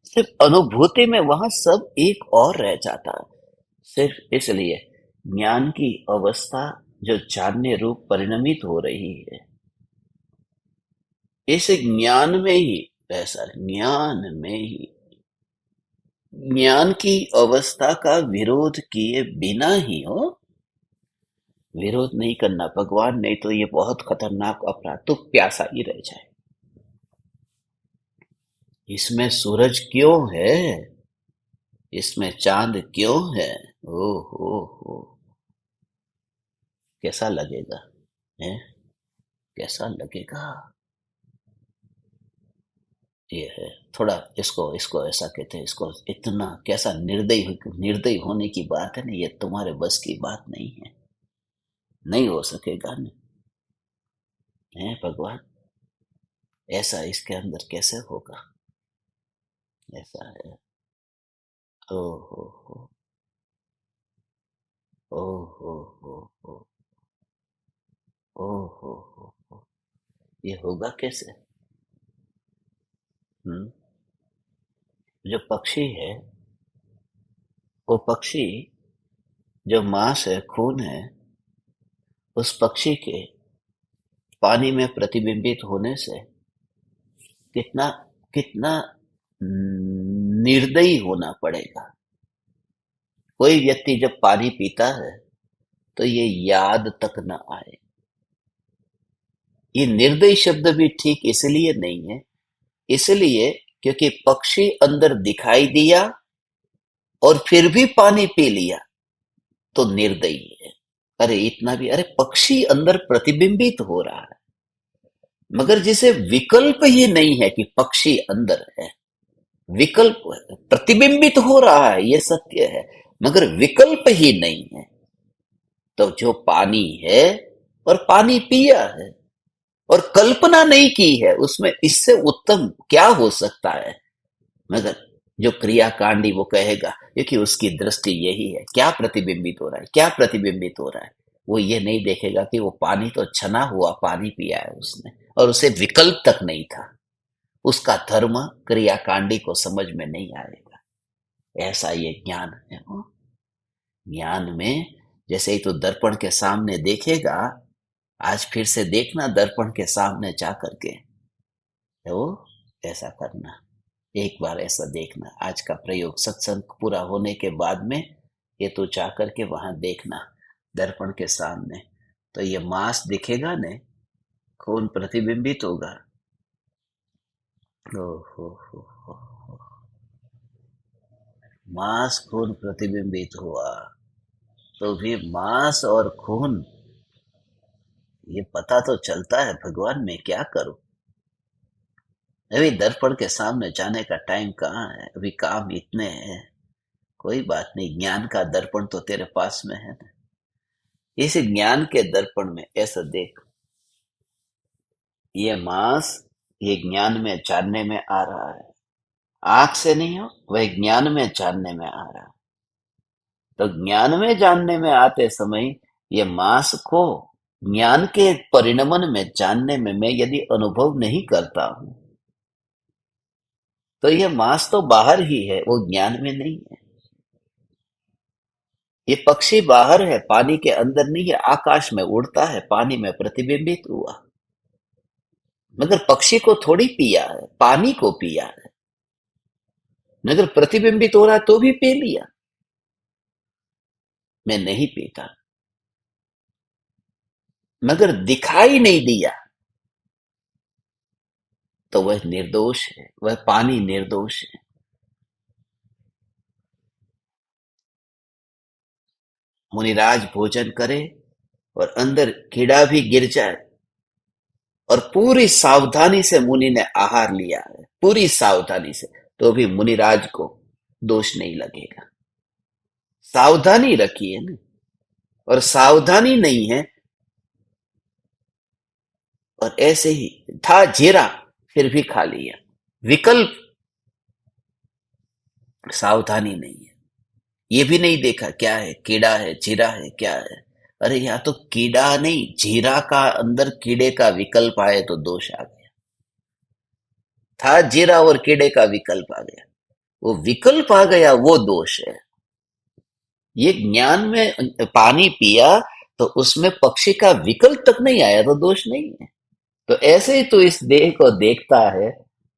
सिर्फ अनुभूति में वहां सब एक और रह जाता है। सिर्फ इसलिए ज्ञान की अवस्था जो जानने रूप परिणमित हो रही है, इस ज्ञान में ही, ऐसा ज्ञान में ही, ज्ञान की अवस्था का विरोध किए बिना ही हो, विरोध नहीं करना भगवान, नहीं तो ये बहुत खतरनाक अपराध, तो प्यासा ही रह जाए। इसमें सूरज क्यों है, इसमें चांद क्यों है, ओ हो, कैसा लगेगा है, कैसा लगेगा। ये है थोड़ा, इसको इसको ऐसा कहते हैं, इसको इतना कैसा निर्दयी, निर्दयी होने की बात है ना, ये तुम्हारे बस की बात नहीं है, नहीं हो सकेगा ना, है भगवान, ऐसा इसके अंदर कैसे होगा, ऐसा है। ओ हो, ओ हो हो हो, ओ हो, ये होगा कैसे। हम्म। जो पक्षी है, वो पक्षी, जो मांस है, खून है, उस पक्षी के पानी में प्रतिबिंबित होने से कितना, कितना निर्दयी होना पड़ेगा। कोई व्यक्ति जब पानी पीता है तो ये याद तक न आए। ये निर्दयी शब्द भी ठीक इसलिए नहीं है, इसलिए क्योंकि पक्षी अंदर दिखाई दिया और फिर भी पानी पी लिया तो निर्दयी है। अरे इतना भी, अरे पक्षी अंदर प्रतिबिंबित हो रहा है, मगर जिसे विकल्प ही नहीं है कि पक्षी अंदर है, विकल्प प्रतिबिंबित हो रहा है, ये सत्य है, मगर विकल्प ही नहीं है, तो जो पानी है और पानी पिया है और कल्पना नहीं की है, उसमें इससे उत्तम क्या हो सकता है। मगर जो क्रियाकांडी वो कहेगा, क्योंकि उसकी दृष्टि यही है, क्या प्रतिबिंबित हो रहा है, क्या प्रतिबिंबित हो रहा है, वो ये नहीं देखेगा कि वो पानी तो छना हुआ पानी पिया है उसने, और उसे विकल्प तक नहीं था, उसका धर्म क्रियाकांडी को समझ में नहीं आएगा। ऐसा ये ज्ञान है वो। ज्ञान में जैसे ही तो दर्पण के सामने देखेगा, आज फिर से देखना दर्पण के सामने जा करके, तो ऐसा करना, एक बार ऐसा देखना, आज का प्रयोग सत्संग पूरा होने के बाद में ये तो जा करके वहां देखना दर्पण के सामने, तो ये मांस दिखेगा ने, खून प्रतिबिंबित होगा। ओ हो, मांस खून प्रतिबिंबित हुआ, तो भी मांस और खून, ये पता तो चलता है भगवान मैं क्या करूं। अभी दर्पण के सामने जाने का टाइम कहाँ है, अभी काम इतने हैं। कोई बात नहीं, ज्ञान का दर्पण तो तेरे पास में है ना, इस ज्ञान के दर्पण में ऐसा देख, ये मांस, ये ज्ञान में जानने में आ रहा है, आंख से नहीं हो, वह ज्ञान में जानने में आ रहा है। तो ज्ञान में जानने में आते समय ये मांस को ज्ञान के परिणमन में जानने में मैं यदि अनुभव नहीं करता हूं, तो ये मांस तो बाहर ही है, वो ज्ञान में नहीं है। ये पक्षी बाहर है, पानी के अंदर नहीं है, आकाश में उड़ता है, पानी में प्रतिबिंबित हुआ, मगर पक्षी को थोड़ी पिया है, पानी को पिया है, मगर प्रतिबिंबित हो रहा है तो भी पी लिया। मैं नहीं पीता, मगर दिखाई नहीं दिया, तो वह निर्दोष है, वह पानी निर्दोष है। मुनिराज भोजन करे और अंदर कीड़ा भी गिर जाए, और पूरी सावधानी से मुनि ने आहार लिया है, पूरी सावधानी से, तो भी मुनिराज को दोष नहीं लगेगा। सावधानी रखी है ना, और सावधानी नहीं है, और ऐसे ही था जीरा, फिर भी खा लिया। विकल्प सावधानी नहीं है, ये भी नहीं देखा क्या है, कीड़ा है, जीरा है, क्या है। अरे यहाँ तो कीड़ा नहीं, जीरा का अंदर कीड़े का विकल्प आए तो दोष आ गया। था जीरा और कीड़े का विकल्प आ गया, वो विकल्प आ गया, वो दोष है। ये ज्ञान में पानी पिया तो उसमें पक्षी का विकल्प तक नहीं आया तो दोष नहीं है। तो ऐसे ही तो इस देह को देखता है,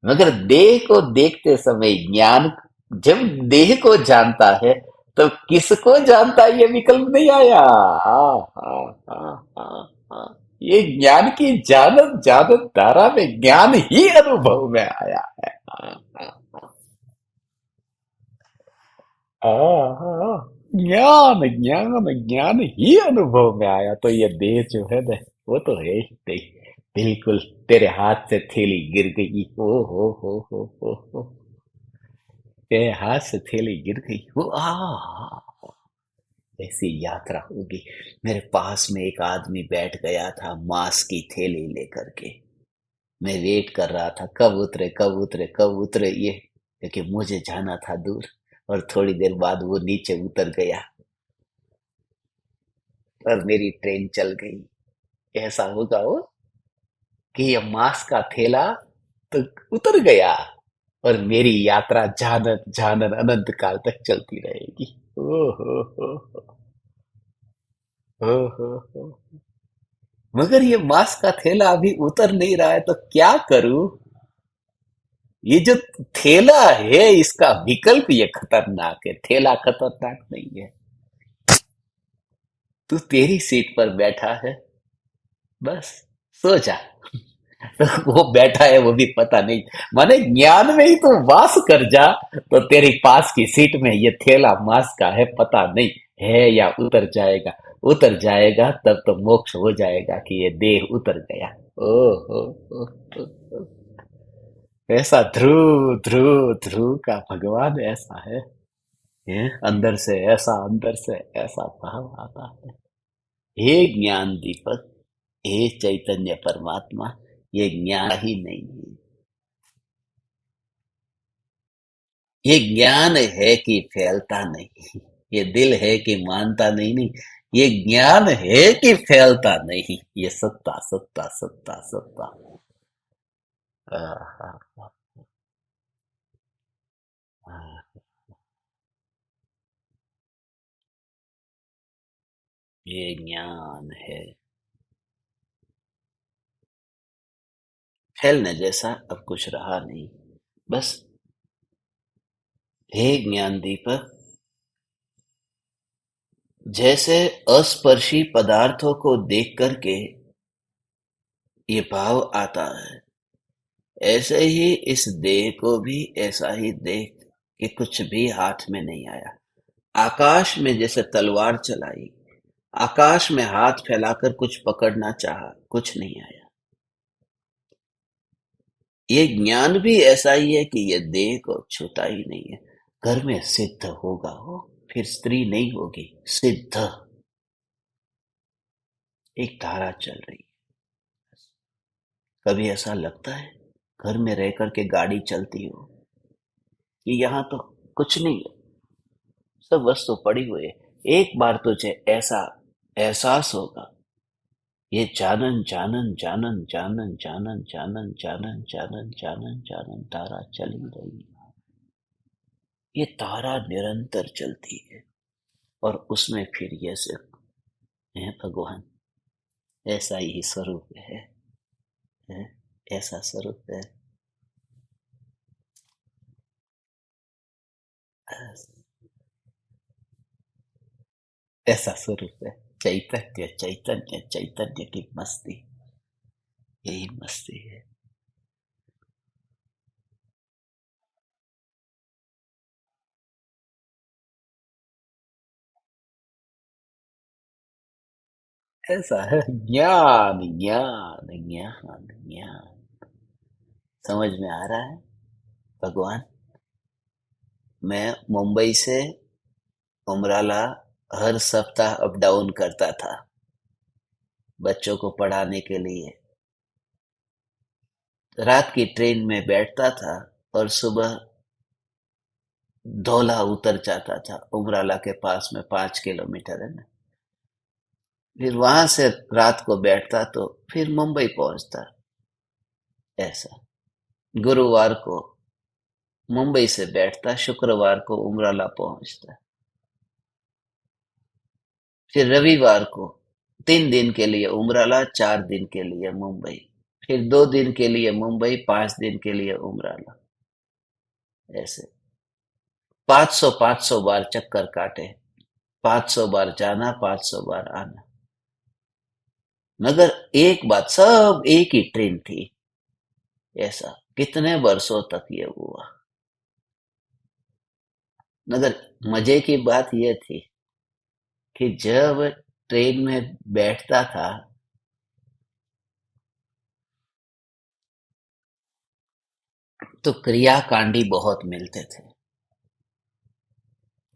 मगर देह को देखते समय ज्ञान, जब देह को जानता है तो किसको जानता है, ये विकल्प नहीं आया। हाँ हाँ हाँ हाँ हाँ। ये ज्ञान की जानत जानत धारा में ज्ञान ही अनुभव में आया है। हाँ हाँ हाँ हाँ। ज्ञान ज्ञान ज्ञान ही अनुभव में आया, तो ये देह जो है ना, वो तो है ही नहीं। बिल्कुल तेरे हाथ से थैली गिर गई, ओ हो, तेरे हाथ से थैली गिर गई, वो ऐसी यात्रा होगी। मेरे पास में एक आदमी बैठ गया था मांस की थैली लेकर के। मैं वेट कर रहा था, कब उतरे कब उतरे कब उतरे ये, क्योंकि मुझे जाना था दूर। और थोड़ी देर बाद वो नीचे उतर गया और मेरी ट्रेन चल गई। ऐसा होगा वो, कि ये मांस का थैला तो उतर गया, और मेरी यात्रा जानन जानन अनंत काल तक चलती रहेगी। ओ हो हो। मगर ये मांस का थैला अभी उतर नहीं रहा है, तो क्या करूं। ये जो थैला है, इसका विकल्प ये खतरनाक है, थैला खतरनाक नहीं है। तू तेरी सीट पर बैठा है, बस सो जा। तो वो बैठा है वो भी पता नहीं, माने ज्ञान में ही तो वास कर जा, तो तेरी पास की सीट में ये थैला मांस का है, पता नहीं है या उतर जाएगा। उतर जाएगा तब तो मोक्ष हो जाएगा कि ये देह उतर गया। ओ, ऐसा ध्रुव ध्रुव ध्रुव का भगवान ऐसा है। अंदर से ऐसा, अंदर से ऐसा भाव आता है। हे ज्ञान दीपक, हे चैतन्य परमात्मा, ये ज्ञान ही नहीं है, ये ज्ञान है कि फैलता नहीं। ये दिल है कि मानता नहीं, नहीं, ये ज्ञान है कि फैलता नहीं। ये सत्ता सत्ता सत्ता सत्ता। आहा, आहा, ये ज्ञान है। फैलने जैसा अब कुछ रहा नहीं, बस। हे ज्ञान दीपक, जैसे अस्पर्शी पदार्थों को देख करके ये भाव आता है, ऐसे ही इस देह को भी ऐसा ही देख कि कुछ भी हाथ में नहीं आया। आकाश में जैसे तलवार चलाई, आकाश में हाथ फैलाकर कुछ पकड़ना चाहा, कुछ नहीं आया। ये ज्ञान भी ऐसा ही है कि ये देह को छूता ही नहीं है। घर में सिद्ध होगा वो, फिर स्त्री नहीं होगी, सिद्ध। एक धारा चल रही है। कभी ऐसा लगता है घर में रह करके गाड़ी चलती हो, कि यहाँ तो कुछ नहीं है, सब वस्तु पड़ी हुई है। एक बार तुझे ऐसा एहसास होगा, ये जानन जानन जानन जानन जानन जानन जानन जानन जानन जानन तारा चली रही है। ये तारा निरंतर चलती है, और उसमें फिर ये सिर्फ है भगवान, ऐसा ही स्वरूप है, ऐसा स्वरूप है। ऐसा स्वरूप है। चैतन्य चैतन्य चैतन्य की मस्ती, यही मस्ती है। ऐसा है, ज्ञान ज्ञान ज्ञान ज्ञान। समझ में आ रहा है भगवान। मैं मुंबई से उमराला हर सप्ताह अप डाउन करता था बच्चों को पढ़ाने के लिए। रात की ट्रेन में बैठता था और सुबह धौला उतर जाता था। उमराला के पास में 5 किलोमीटर है ना। फिर वहां से रात को बैठता तो फिर मुंबई पहुंचता। ऐसा गुरुवार को मुंबई से बैठता, शुक्रवार को उमराला पहुंचता। फिर रविवार को 3 दिन के लिए उमराला, 4 दिन के लिए मुंबई। फिर 2 दिन के लिए मुंबई, 5 दिन के लिए उमराला। ऐसे 500 बार चक्कर काटे। 500 बार जाना, 500 बार आना। मगर एक बात, सब एक ही ट्रेन थी। ऐसा कितने वर्षों तक ये हुआ। मगर मजे की बात यह थी कि जब ट्रेन में बैठता था तो क्रियाकांडी बहुत मिलते थे।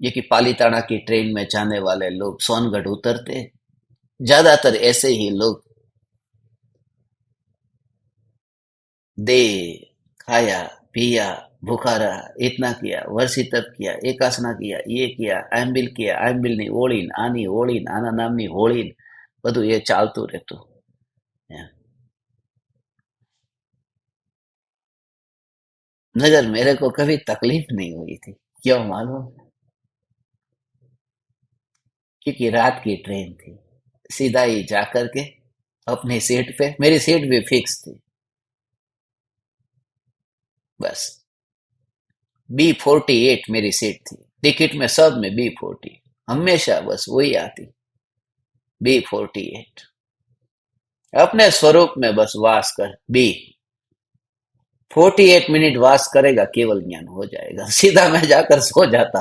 ये कि पालीताना की ट्रेन में जाने वाले लोग सोनगढ़ उतरते, ज्यादातर ऐसे ही लोग। दे, खाया, पिया, भूखा रहा, इतना किया, वर्षी तप किया, एकासना किया, ये किया, आंबिल ની ઓળીન આની ઓળીન આના નામની હોળીન બધું ये ચાલતું રહેતું। मगर मेरे को कभी तकलीफ नहीं हुई थी। क्यों मालूम? क्योंकि रात की ट्रेन थी। सीधा ही जाकर के अपनी सीट पे, मेरी सीट भी फिक्स थी। बस B48 मेरी सीट थी। टिकट में सब में B40, हमेशा बस वही आती, B48। अपने स्वरूप में बस वास कर। B48 मिनट वास करेगा, केवल ज्ञान हो जाएगा। सीधा मैं जाकर सो जाता।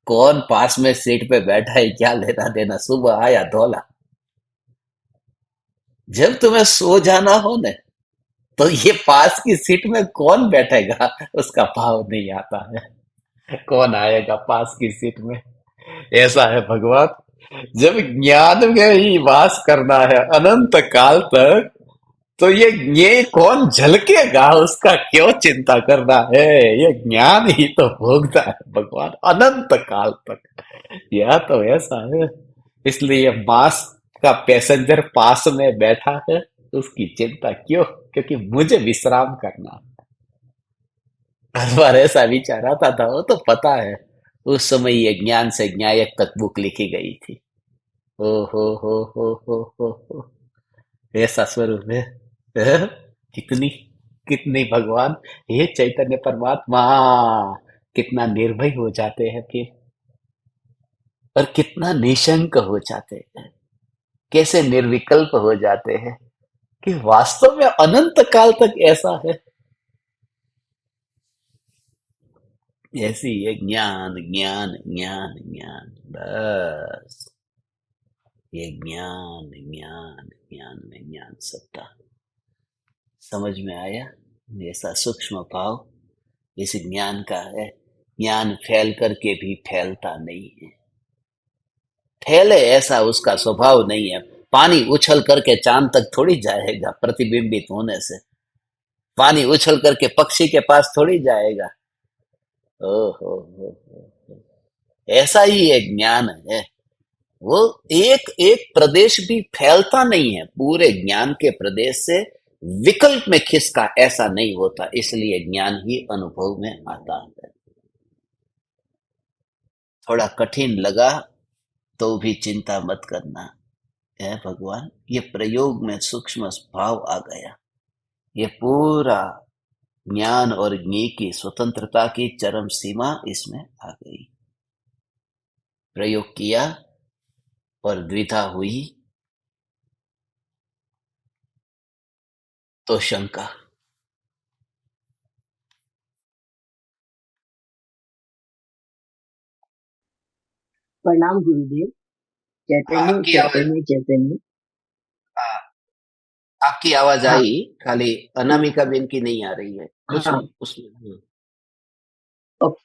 कौन पास में सीट पे बैठा है क्या लेना देना। सुबह आया धोला। जब तुम्हें सो जाना हो न, तो ये पास की सीट में कौन बैठेगा उसका भाव नहीं आता है। कौन आएगा पास की सीट में। ऐसा है भगवान। जब ज्ञान में ही वास करना है अनंत काल तक, तो ये कौन झलकेगा उसका क्यों चिंता करना है। ये ज्ञान ही तो भोगता है भगवान अनंत काल तक। यह तो ऐसा है। इसलिए मास का पैसेंजर पास में बैठा है, उसकी चिंता क्यों? क्योंकि मुझे विश्राम करना। हर बार ऐसा विचार आता था। वो तो पता है उस समय ये ज्ञान से न्यायक तक बुक लिखी गई थी। ओ हो, ऐसा स्वरूप है। हैं? कितनी कितनी भगवान, ये चैतन्य परमात्मा कितना निर्भय हो जाते हैं फिर, और कितना निशंक हो जाते हैं। कैसे निर्विकल्प हो जाते हैं कि वास्तव में अनंत काल तक ऐसा है। ऐसी ये ज्ञान ज्ञान ज्ञान ज्ञान, बस ये ज्ञान ज्ञान ज्ञान में ज्ञान सत्ता। समझ में आया? ऐसा सूक्ष्म भाव इस ज्ञान का है। ज्ञान फैल करके भी फैलता नहीं है। फैले ऐसा उसका स्वभाव नहीं है। पानी उछल करके चांद तक थोड़ी जाएगा प्रतिबिंबित होने से। पानी उछल करके पक्षी के पास थोड़ी जाएगा। हो, ऐसा ही एक ज्ञान है। वो एक एक प्रदेश भी फैलता नहीं है। पूरे ज्ञान के प्रदेश से विकल्प में खिसका ऐसा नहीं होता। इसलिए ज्ञान ही अनुभव में आता है। थोड़ा कठिन लगा तो भी चिंता मत करना है भगवान। ये प्रयोग में सूक्ष्म भाव आ गया। ये पूरा ज्ञान और ज्ञ की स्वतंत्रता की चरम सीमा इसमें आ गई। प्रयोग किया और द्विधा हुई तो शंका। प्रणाम गुरुदेव। चैतन्य आपकी आवाज चैतन्य चैतन्य। आ, आपकी आवाज हाँ। आई, खाली अनामिका बेन की नहीं आ रही है कुछ हाँ। उसमें। अब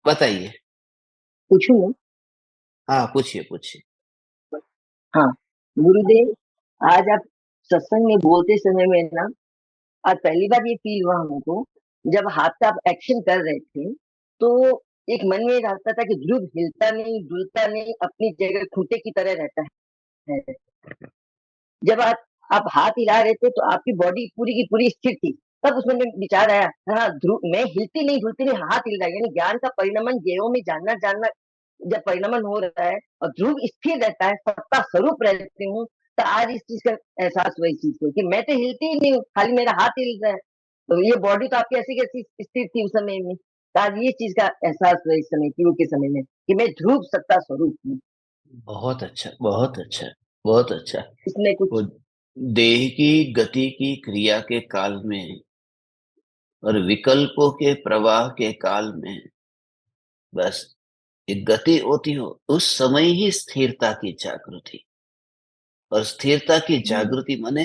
बताइए। पूछूं? हाँ, पूछिए पूछिए। हाँ। गुरुदेव, आज आप सत्संग में बोलते समय में ना, आज पहली बार ये फील हुआ हमको। जब हाथ का आप एक्शन कर रहे थे तो एक मन में रहता था कि ध्रुव हिलता नहीं, डुलता नहीं, अपनी जगह खूंटे की तरह रहता है। जब आप हाथ हिला रहे थे तो आपकी बॉडी पूरी की पूरी स्थिर थी। तब उसमें विचार आया, हाँ ध्रुव मैं हिलती नहीं डुलती नहीं, हाथ हिल रहा है, यानी ज्ञान का परिणमन ज्ञेयों में जानना जानना जब परिणमन हो रहा है और ध्रुव स्थिर रहता है, सत्ता स्वरूप रहती हूँ। तो आज इस चीज का एहसास हुआ, इस चीज को कि मैं तो हिलती ही नहीं हूँ, खाली मेरा हाथ हिल रहा है। तो ये बॉडी तो आपकी ऐसी कैसी स्थिर थी उस समय में। तो आज ये चीज का एहसास हुआ इस समय, शुरू के समय में, कि मैं ध्रुव सत्ता स्वरूप हूँ। बहुत अच्छा, बहुत अच्छा, बहुत अच्छा। इसमें वो कुछ। देह की गति की क्रिया के काल में और विकल्पों के प्रवाह के काल में बस एक गति होती हो, उस समय ही स्थिरता की जागृति। और स्थिरता की जागृति माने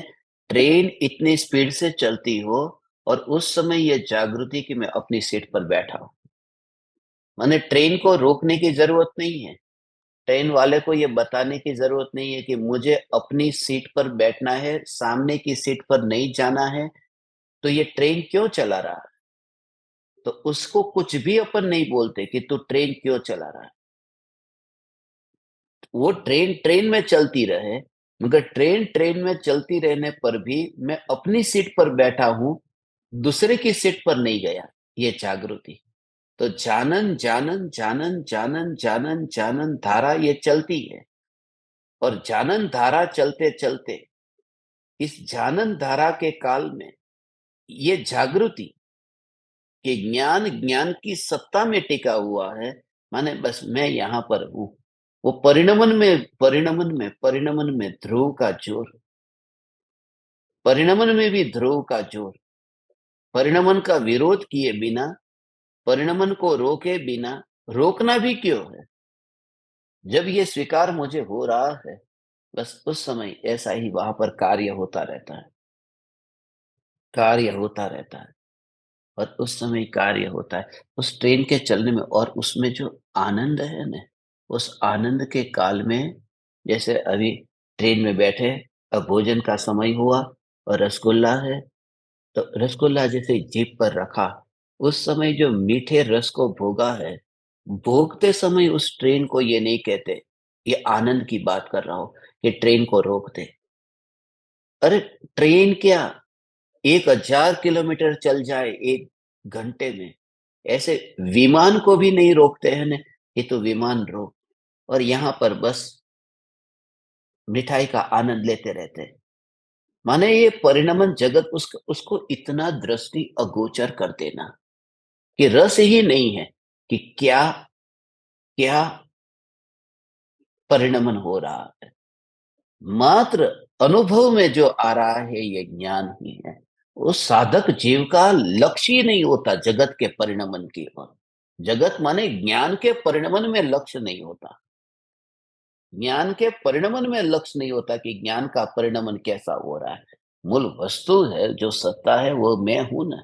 ट्रेन इतनी स्पीड से चलती हो और उस समय ये जागृति कि मैं अपनी सीट पर बैठा हूं। माने ट्रेन को रोकने की जरूरत नहीं है, ट्रेन वाले को ये बताने की जरूरत नहीं है कि मुझे अपनी सीट पर बैठना है, सामने की सीट पर नहीं जाना है। तो ये ट्रेन क्यों चला रहा है, तो उसको कुछ भी अपन नहीं बोलते कि तू ट्रेन क्यों चला रहा है। वो ट्रेन ट्रेन में चलती रहे, मगर ट्रेन ट्रेन में चलती रहने पर भी मैं अपनी सीट पर बैठा हूं, दूसरे की सीट पर नहीं गया। ये जागृति। तो जानन जानन जानन जानन जानन जानन धारा ये चलती है। और जानन धारा चलते चलते इस जानन धारा के काल में ये जागृति कि ज्ञान ज्ञान की सत्ता में टिका हुआ है। माने बस मैं यहां पर हूं। वो परिणमन में ध्रुव का जोर, परिणमन में भी ध्रुव का जोर। परिणमन का विरोध किए बिना, परिणमन को रोके बिना, रोकना भी क्यों है जब ये स्वीकार मुझे हो रहा है। बस उस समय ऐसा ही वहां पर कार्य होता रहता है, कार्य होता रहता है। और उस समय कार्य होता है उस ट्रेन के चलने में, और उसमें जो आनंद है ना, उस आनंद के काल में, जैसे अभी ट्रेन में बैठे, अब भोजन का समय हुआ और रसगुल्ला है, तो रसगुल्ला जैसे जीभ पर रखा, उस समय जो मीठे रस को भोगा है, भोगते समय उस ट्रेन को ये नहीं कहते, ये आनंद की बात कर रहा हूं कि ट्रेन को रोक दे। अरे ट्रेन क्या 1,000 किलोमीटर चल जाए 1 घंटे में, ऐसे विमान को भी नहीं रोकते हैं ने कि तो विमान रोक। और यहाँ पर बस मिठाई का आनंद लेते रहते हैं। माने ये परिणमन जगत उसको इतना दृष्टि अगोचर कर देना कि रस ही नहीं है कि क्या क्या परिणमन हो रहा है। मात्र अनुभव में जो आ रहा है ये ज्ञान ही है। उस साधक जीव का लक्ष्य ही नहीं होता जगत के परिणमन की ओर। जगत माने ज्ञान के परिणमन में लक्ष्य नहीं होता। ज्ञान के परिणमन में लक्ष्य नहीं होता कि ज्ञान का परिणमन कैसा हो रहा है। मूल वस्तु है जो सत्ता है वो मैं हूं ना।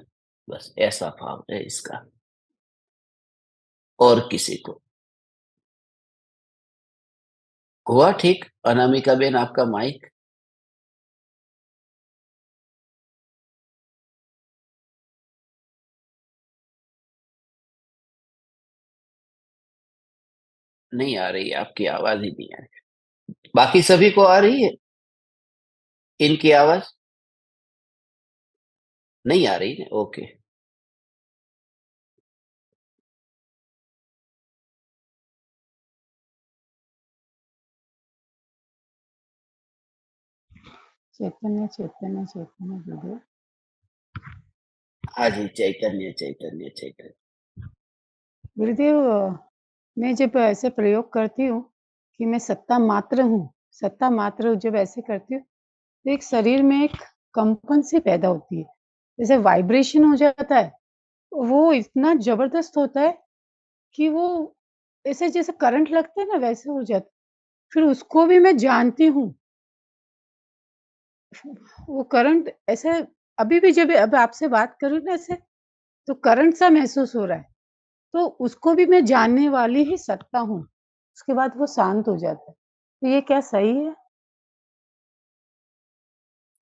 बस ऐसा भाव है इसका, और किसी को। हुआ ठीक अनामिका बेन आपका माइक? नहीं आ रही, आपकी आवाज ही नहीं आ रही। बाकी सभी को आ रही है इनकी आवाज? नहीं आ रही ना, ओके। चैतन्य चैतन्य चैतन्य गुरुदेव। हाँ जी, चैतन्य चैतन्य चैतन्य। गुरुदेव, मैं जब ऐसे प्रयोग करती हूँ कि मैं सत्ता मात्र हूँ, सत्ता मात्र जब ऐसे करती हूँ, तो एक शरीर में एक कंपन सी पैदा होती है, जैसे वाइब्रेशन हो जाता है, वो इतना ज़बरदस्त होता है कि वो ऐसे जैसे करंट लगता है ना वैसे हो जाता है। फिर उसको भी मैं जानती हूँ, वो करंट ऐसे अभी भी जब अब आपसे बात कर रही हूँ ना ऐसे, तो करंट सा महसूस हो रहा है, तो उसको भी मैं जानने वाली ही सत्ता हूँ, उसके बाद वो शांत हो जाता है। तो ये क्या सही है?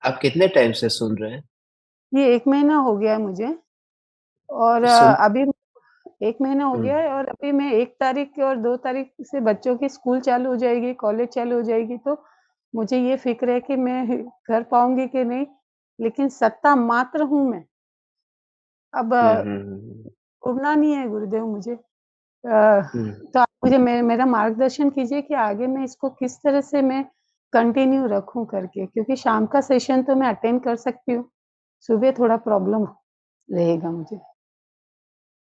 आप कितने टाइम से सुन रहे हैं? ये 1 महीना हो गया है मुझे और सुन अभी 1 महीना हो गया हम्म, है और अभी मैं 1 तारीख और 2 तारीख से बच्चों की स्कूल चालू हो जाएगी, कॉलेज चालू हो जाएगी, तो मुझे ये फ़िक्र है कि मैं कर पाऊँगी कि नहीं, लेकिन सत्ता मात्र हूँ मैं। अब हम्म, उड़ना नहीं है गुरुदेव मुझे। हम्म। तो आप मुझे मेरा मार्गदर्शन कीजिए कि आगे मैं इसको किस तरह से मैं कंटिन्यू रखूँ करके, क्योंकि शाम का सेशन तो मैं अटेंड कर सकती हूँ, सुबह थोड़ा प्रॉब्लम रहेगा मुझे,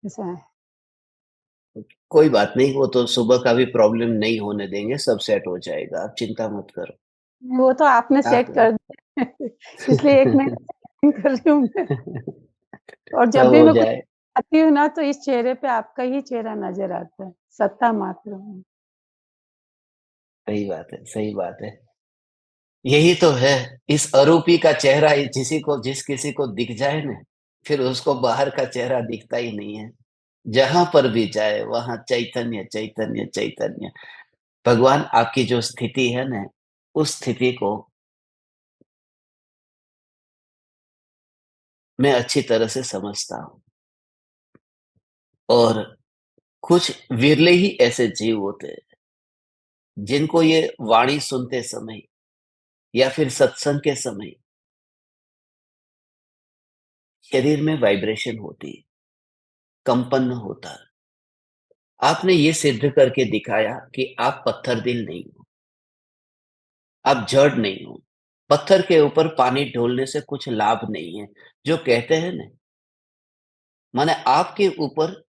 ऐसा है। कोई बात नहीं, वो तो सुबह का भी प्रॉब्लम नहीं होने देंगे, सब सेट हो जाएगा, आप चिंता मत करो। वो तो आपने आप सेट कर दिया इसलिए 1 महीने से अटेंड कर रही हूँ मैं और जब सब भी हो मैं कुछ जाए। आती हूँ ना, तो इस चेहरे पे आपका ही चेहरा नज़र आता है, सत्ता मात्र हूँ। सही बात है, सही बात है। यही तो है, इस आरोपी का चेहरा जिस किसी को दिख जाए ना, फिर उसको बाहर का चेहरा दिखता ही नहीं है। जहां पर भी जाए वहां चैतन्य चैतन्य चैतन्य। भगवान आपकी जो स्थिति है ना, उस स्थिति को मैं अच्छी तरह से समझता हूँ। और कुछ विरले ही ऐसे जीव होते हैं जिनको ये वाणी सुनते समय या फिर सत्संग के समय शरीर में वाइब्रेशन होती है, कंपन होता है। आपने ये सिद्ध करके दिखाया कि आप पत्थर दिल नहीं हो, आप जड़ नहीं हो। पत्थर के ऊपर पानी ढोलने से कुछ लाभ नहीं है। जो कहते हैं ना, माने आपके ऊपर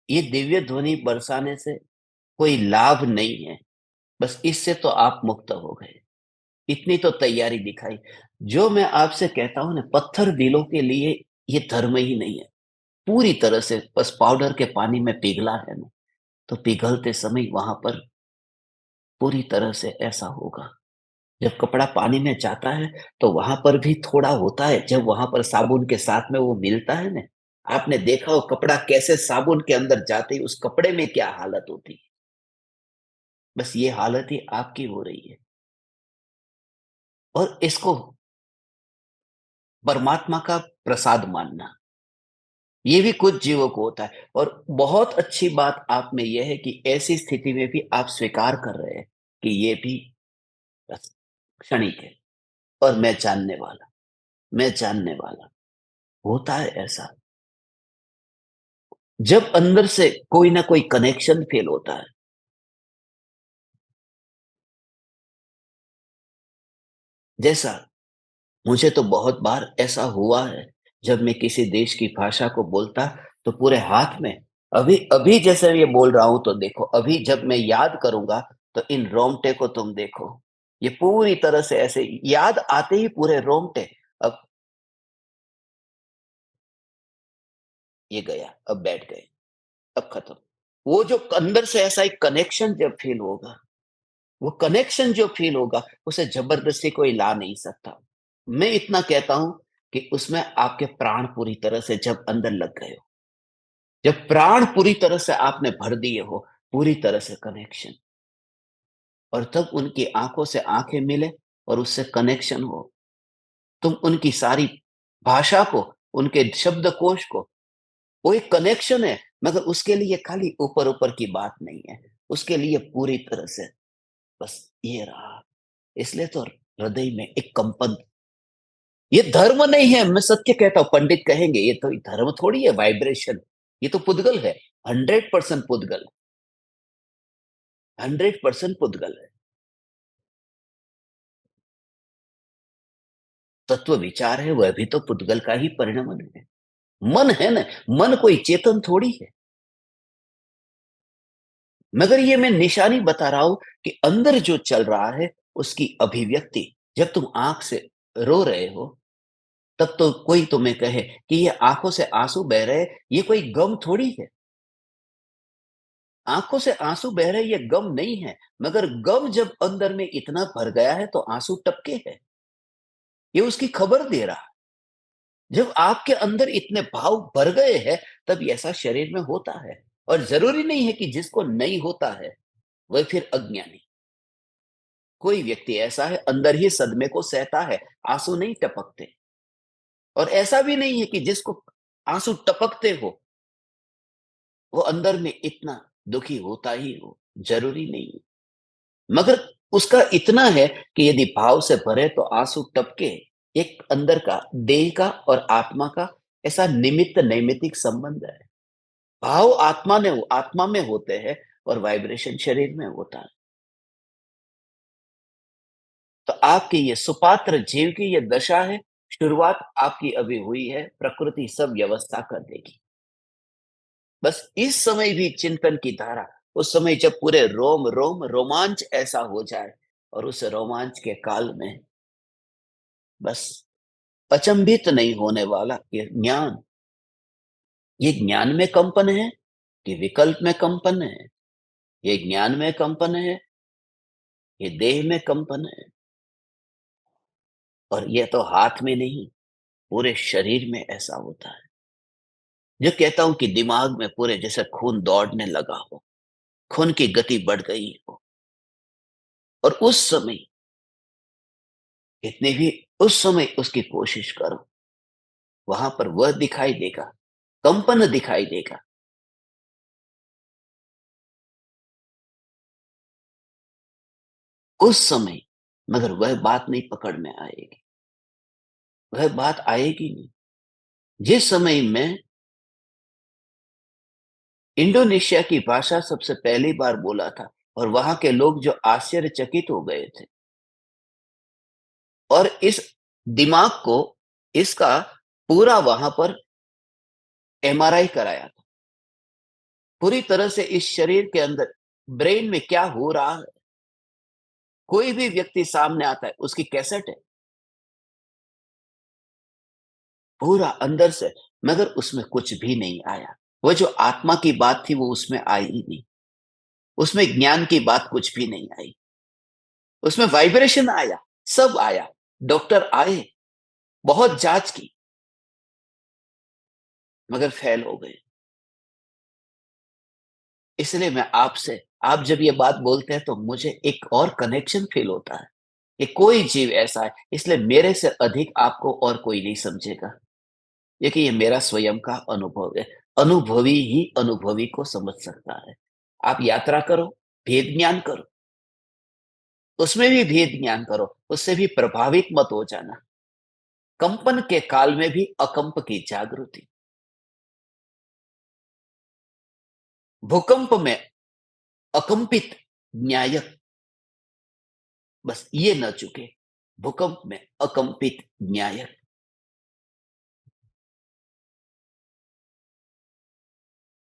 ये दिव्य ध्वनि बरसाने से कोई लाभ नहीं है। बस इससे तो आप मुक्त हो गए। इतनी तो तैयारी दिखाई। जो मैं आपसे कहता हूं ना, पत्थर दिलों के लिए ये धर्म ही नहीं है। पूरी तरह से बस पाउडर के पानी में पिघला है ना, तो पिघलते समय वहां पर पूरी तरह से ऐसा होगा। जब कपड़ा पानी में जाता है तो वहां पर भी थोड़ा होता है, जब वहां पर साबुन के साथ में वो मिलता है ना, आपने देखा हो कपड़ा कैसे साबुन के अंदर जाते ही उस कपड़े में क्या हालत होती है। बस ये हालत ही आपकी हो रही है। और इसको परमात्मा का प्रसाद मानना, ये भी कुछ जीवों को होता है। और बहुत अच्छी बात आप में यह है कि ऐसी स्थिति में भी आप स्वीकार कर रहे हैं कि ये भी बस क्षणिक है। और मैं जानने वाला होता है ऐसा। जब अंदर से कोई ना कोई कनेक्शन फील होता है। जैसा मुझे तो बहुत बार ऐसा हुआ है, जब मैं किसी देश की भाषा को बोलता तो पूरे हाथ में, अभी अभी जैसे ये बोल रहा हूं तो देखो, अभी जब मैं याद करूंगा तो इन रोंगटे को तुम देखो, ये पूरी तरह से ऐसे याद आते ही पूरे रोंगटे। अब ये गया, अब बैठ गए, अब खत्म। वो जो अंदर से ऐसा एक कनेक्शन जब फील होगा, वो कनेक्शन जो फील होगा, उसे जबरदस्ती कोई ला नहीं सकता। मैं इतना कहता हूं कि उसमें आपके प्राण पूरी तरह से जब अंदर लग गए हो, जब प्राण पूरी तरह से आपने भर दिए हो, पूरी तरह से कनेक्शन, और तब उनकी आंखों से आंखें मिले और उससे कनेक्शन हो, तुम उनकी सारी भाषा को, उनके शब्दकोश को, वो एक कनेक्शन है। मगर उसके लिए खाली ऊपर ऊपर की बात नहीं है, उसके लिए पूरी तरह से बस ये रहा। इसलिए तो हृदय में एक कंपन। ये धर्म नहीं है, मैं सत्य कहता हूं। पंडित कहेंगे ये तो धर्म थोड़ी है, वाइब्रेशन। ये तो पुद्गल है, 100% पुद्गल, 100% पुद्गल है। तत्व विचार है, वह भी तो पुद्गल का ही परिणमन है। मन है ना, मन कोई चेतन थोड़ी है। मगर ये मैं निशानी बता रहा हूं कि अंदर जो चल रहा है उसकी अभिव्यक्ति, जब तुम आंख से रो रहे हो, तब तो कोई तुम्हें कहे कि ये आंखों से आंसू बह रहे, ये कोई गम थोड़ी है। आंखों से आंसू बह रहे ये गम नहीं है, मगर गम जब अंदर में इतना भर गया है तो आंसू टपके हैं। ये उसकी खबर दे रहा है। जब आपके अंदर इतने भाव भर गए हैं, तब ऐसा शरीर में होता है। और जरूरी नहीं है कि जिसको नहीं होता है वह फिर अज्ञानी। कोई व्यक्ति ऐसा है अंदर ही सदमे को सहता है, आंसू नहीं टपकते। और ऐसा भी नहीं है कि जिसको आंसू टपकते हो वो अंदर में इतना दुखी होता ही हो, जरूरी नहीं है। मगर उसका इतना है कि यदि भाव से भरे तो आंसू टपके। एक अंदर का देह का और आत्मा का ऐसा निमित्त नैमित्तिक संबंध है। भाव आत्मा में होते हैं और वाइब्रेशन शरीर में होता है। तो आपकी ये सुपात्र जीव की ये दशा है। शुरुआत आपकी अभी हुई है, प्रकृति सब व्यवस्था कर देगी। बस इस समय भी चिंतन की धारा, उस समय जब पूरे रोम रोम रोमांच ऐसा हो जाए, और उस रोमांच के काल में बस अचंभित नहीं होने वाला ये ज्ञान में कंपन है कि विकल्प में कंपन है, ये ज्ञान में कंपन है, ये देह में कंपन है। और ये तो हाथ में नहीं, पूरे शरीर में ऐसा होता है। जो कहता हूं कि दिमाग में पूरे जैसे खून दौड़ने लगा हो, खून की गति बढ़ गई हो। और उस समय इतने भी उस समय उसकी कोशिश करो, वहां पर वह दिखाई देगा, कंपन दिखाई देगा। उस समय मगर वह बात नहीं पकड़ में आएगी, वह बात आएगी नहीं। जिस समय मैं इंडोनेशिया की भाषा सबसे पहली बार बोला था, और वहां के लोग जो आश्चर्यचकित हो गए थे, और इस दिमाग को इसका पूरा वहां पर एमआरआई कराया था, पूरी तरह से इस शरीर के अंदर ब्रेन में क्या हो रहा है। कोई भी व्यक्ति सामने आता है, उसकी कैसेट है पूरा अंदर से, मगर उसमें कुछ भी नहीं आया। वो जो आत्मा की बात थी वो उसमें आई ही नहीं, उसमें ज्ञान की बात कुछ भी नहीं आई। उसमें वाइब्रेशन आया, सब आया, डॉक्टर आए, बहुत जांच की, मगर फेल हो गए। इसलिए मैं आपसे, आप जब ये बात बोलते हैं तो मुझे एक और कनेक्शन फील होता है कि कोई जीव ऐसा है, इसलिए मेरे से अधिक आपको और कोई नहीं समझेगा। क्योंकि ये मेरा स्वयं का अनुभव है। अनुभवी ही अनुभवी को समझ सकता है। आप यात्रा करो, भेद ज्ञान करो, उसमें भी भेद ज्ञान करो, उससे भी प्रभावित मत हो जाना। कंपन के काल में भी अकंप की जागृति, भूकंप में अकंपित न्यायक, बस ये न चुके, भूकंप में अकंपित न्यायक।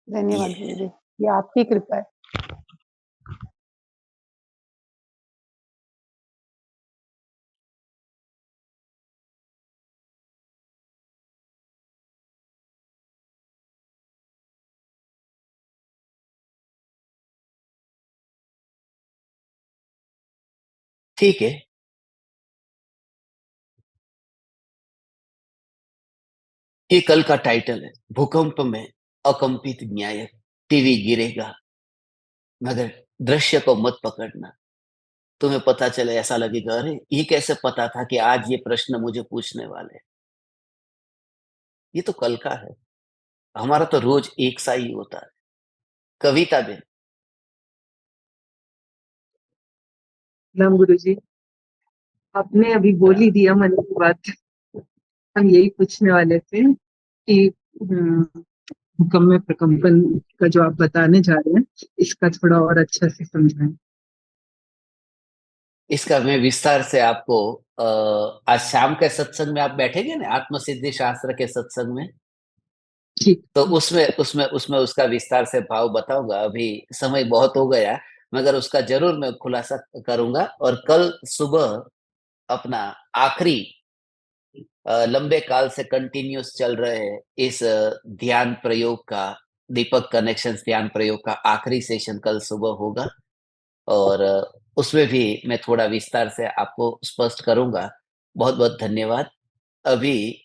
ये धन्यवाद है। गुरुदेव, ये आपकी कृपा है। ठीक है, ये कल का टाइटल है, भूकंप में अकंपित न्यायक। टीवी गिरेगा मगर दृश्य को मत पकड़ना। तुम्हें पता चले, ऐसा लगेगा अरे ये कैसे पता था कि आज ये प्रश्न मुझे पूछने वाले। ये तो कल का है, हमारा तो रोज एक सा ही होता है। कविता दिन। राम गुरु जी, आपने अभी बोल ही दिया मन की बात। हम यही पूछने वाले थे कि भूकंप में प्रकंपन का जो आप बताने जा रहे हैं, इसका थोड़ा और अच्छा से समझाएं। इसका मैं विस्तार से आपको आज शाम के सत्संग में आप बैठेंगे ना, आत्मसिद्धि शास्त्र के सत्संग में, ठीक। तो उसमें उसमें उसमें उसका विस्तार से भाव बताऊंगा। अभी समय बहुत हो गया, मगर उसका जरूर मैं खुलासा करूंगा। और कल सुबह अपना आखिरी लंबे काल से कंटिन्यूस चल रहे इस ध्यान प्रयोग का, दीपक कनेक्शंस ध्यान प्रयोग का आखिरी सेशन कल सुबह होगा। और उसमें भी मैं थोड़ा विस्तार से आपको स्पष्ट करूंगा। बहुत बहुत धन्यवाद। अभी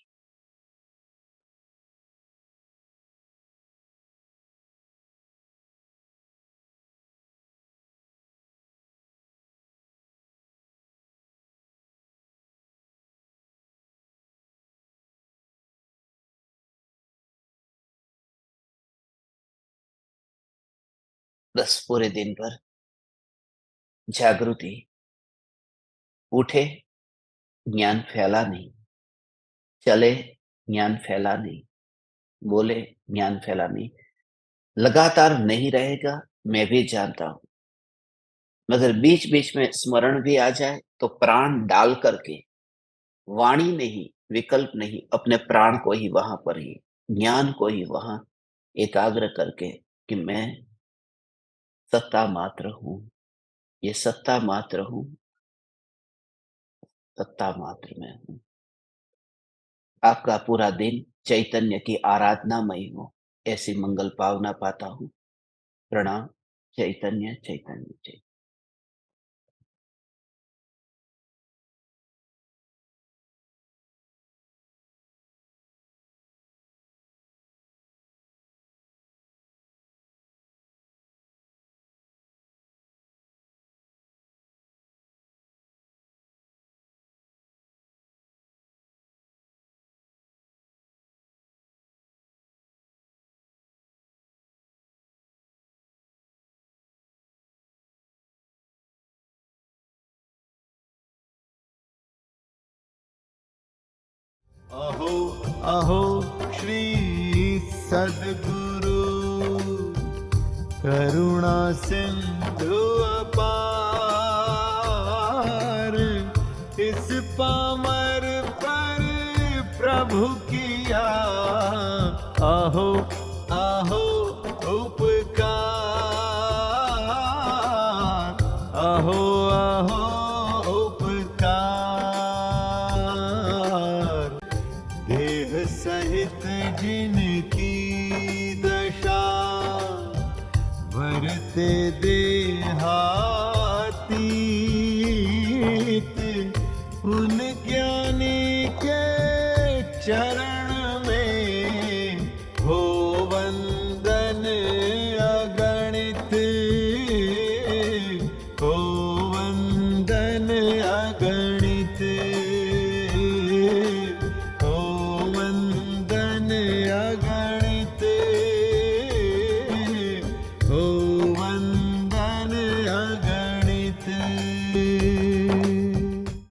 बस पूरे दिन भर जागृति, उठे ज्ञान फैला नहीं, चले ज्ञान फैला नहीं, बोले ज्ञान फैला नहीं, लगातार नहीं रहेगा, मैं भी जानता हूं। मगर बीच बीच में स्मरण भी आ जाए तो प्राण डाल करके, वाणी नहीं, विकल्प नहीं, अपने प्राण को ही वहां पर ही, ज्ञान को ही वहां एकाग्र करके कि मैं सत्ता मात्र हूं, ये सत्ता मात्र हूं, सत्ता मात्र में हूं। आपका पूरा दिन चैतन्य की आराधनामय हो, ऐसी मंगल भावना पाता हूं। प्रणाम। चैतन्य चैतन्य चैतन्य। अहो अहो श्री सद्गुरु करुणा सिंधु अपार, इस पामर पर प्रभु किया अहो अहो उपकार, अहो अहो उपकार। देह सहित जिनकी दशा, वरते देहातीत, उन ज्ञानी के चरण में हो वंदन अगणित, हो वंदन अगणित।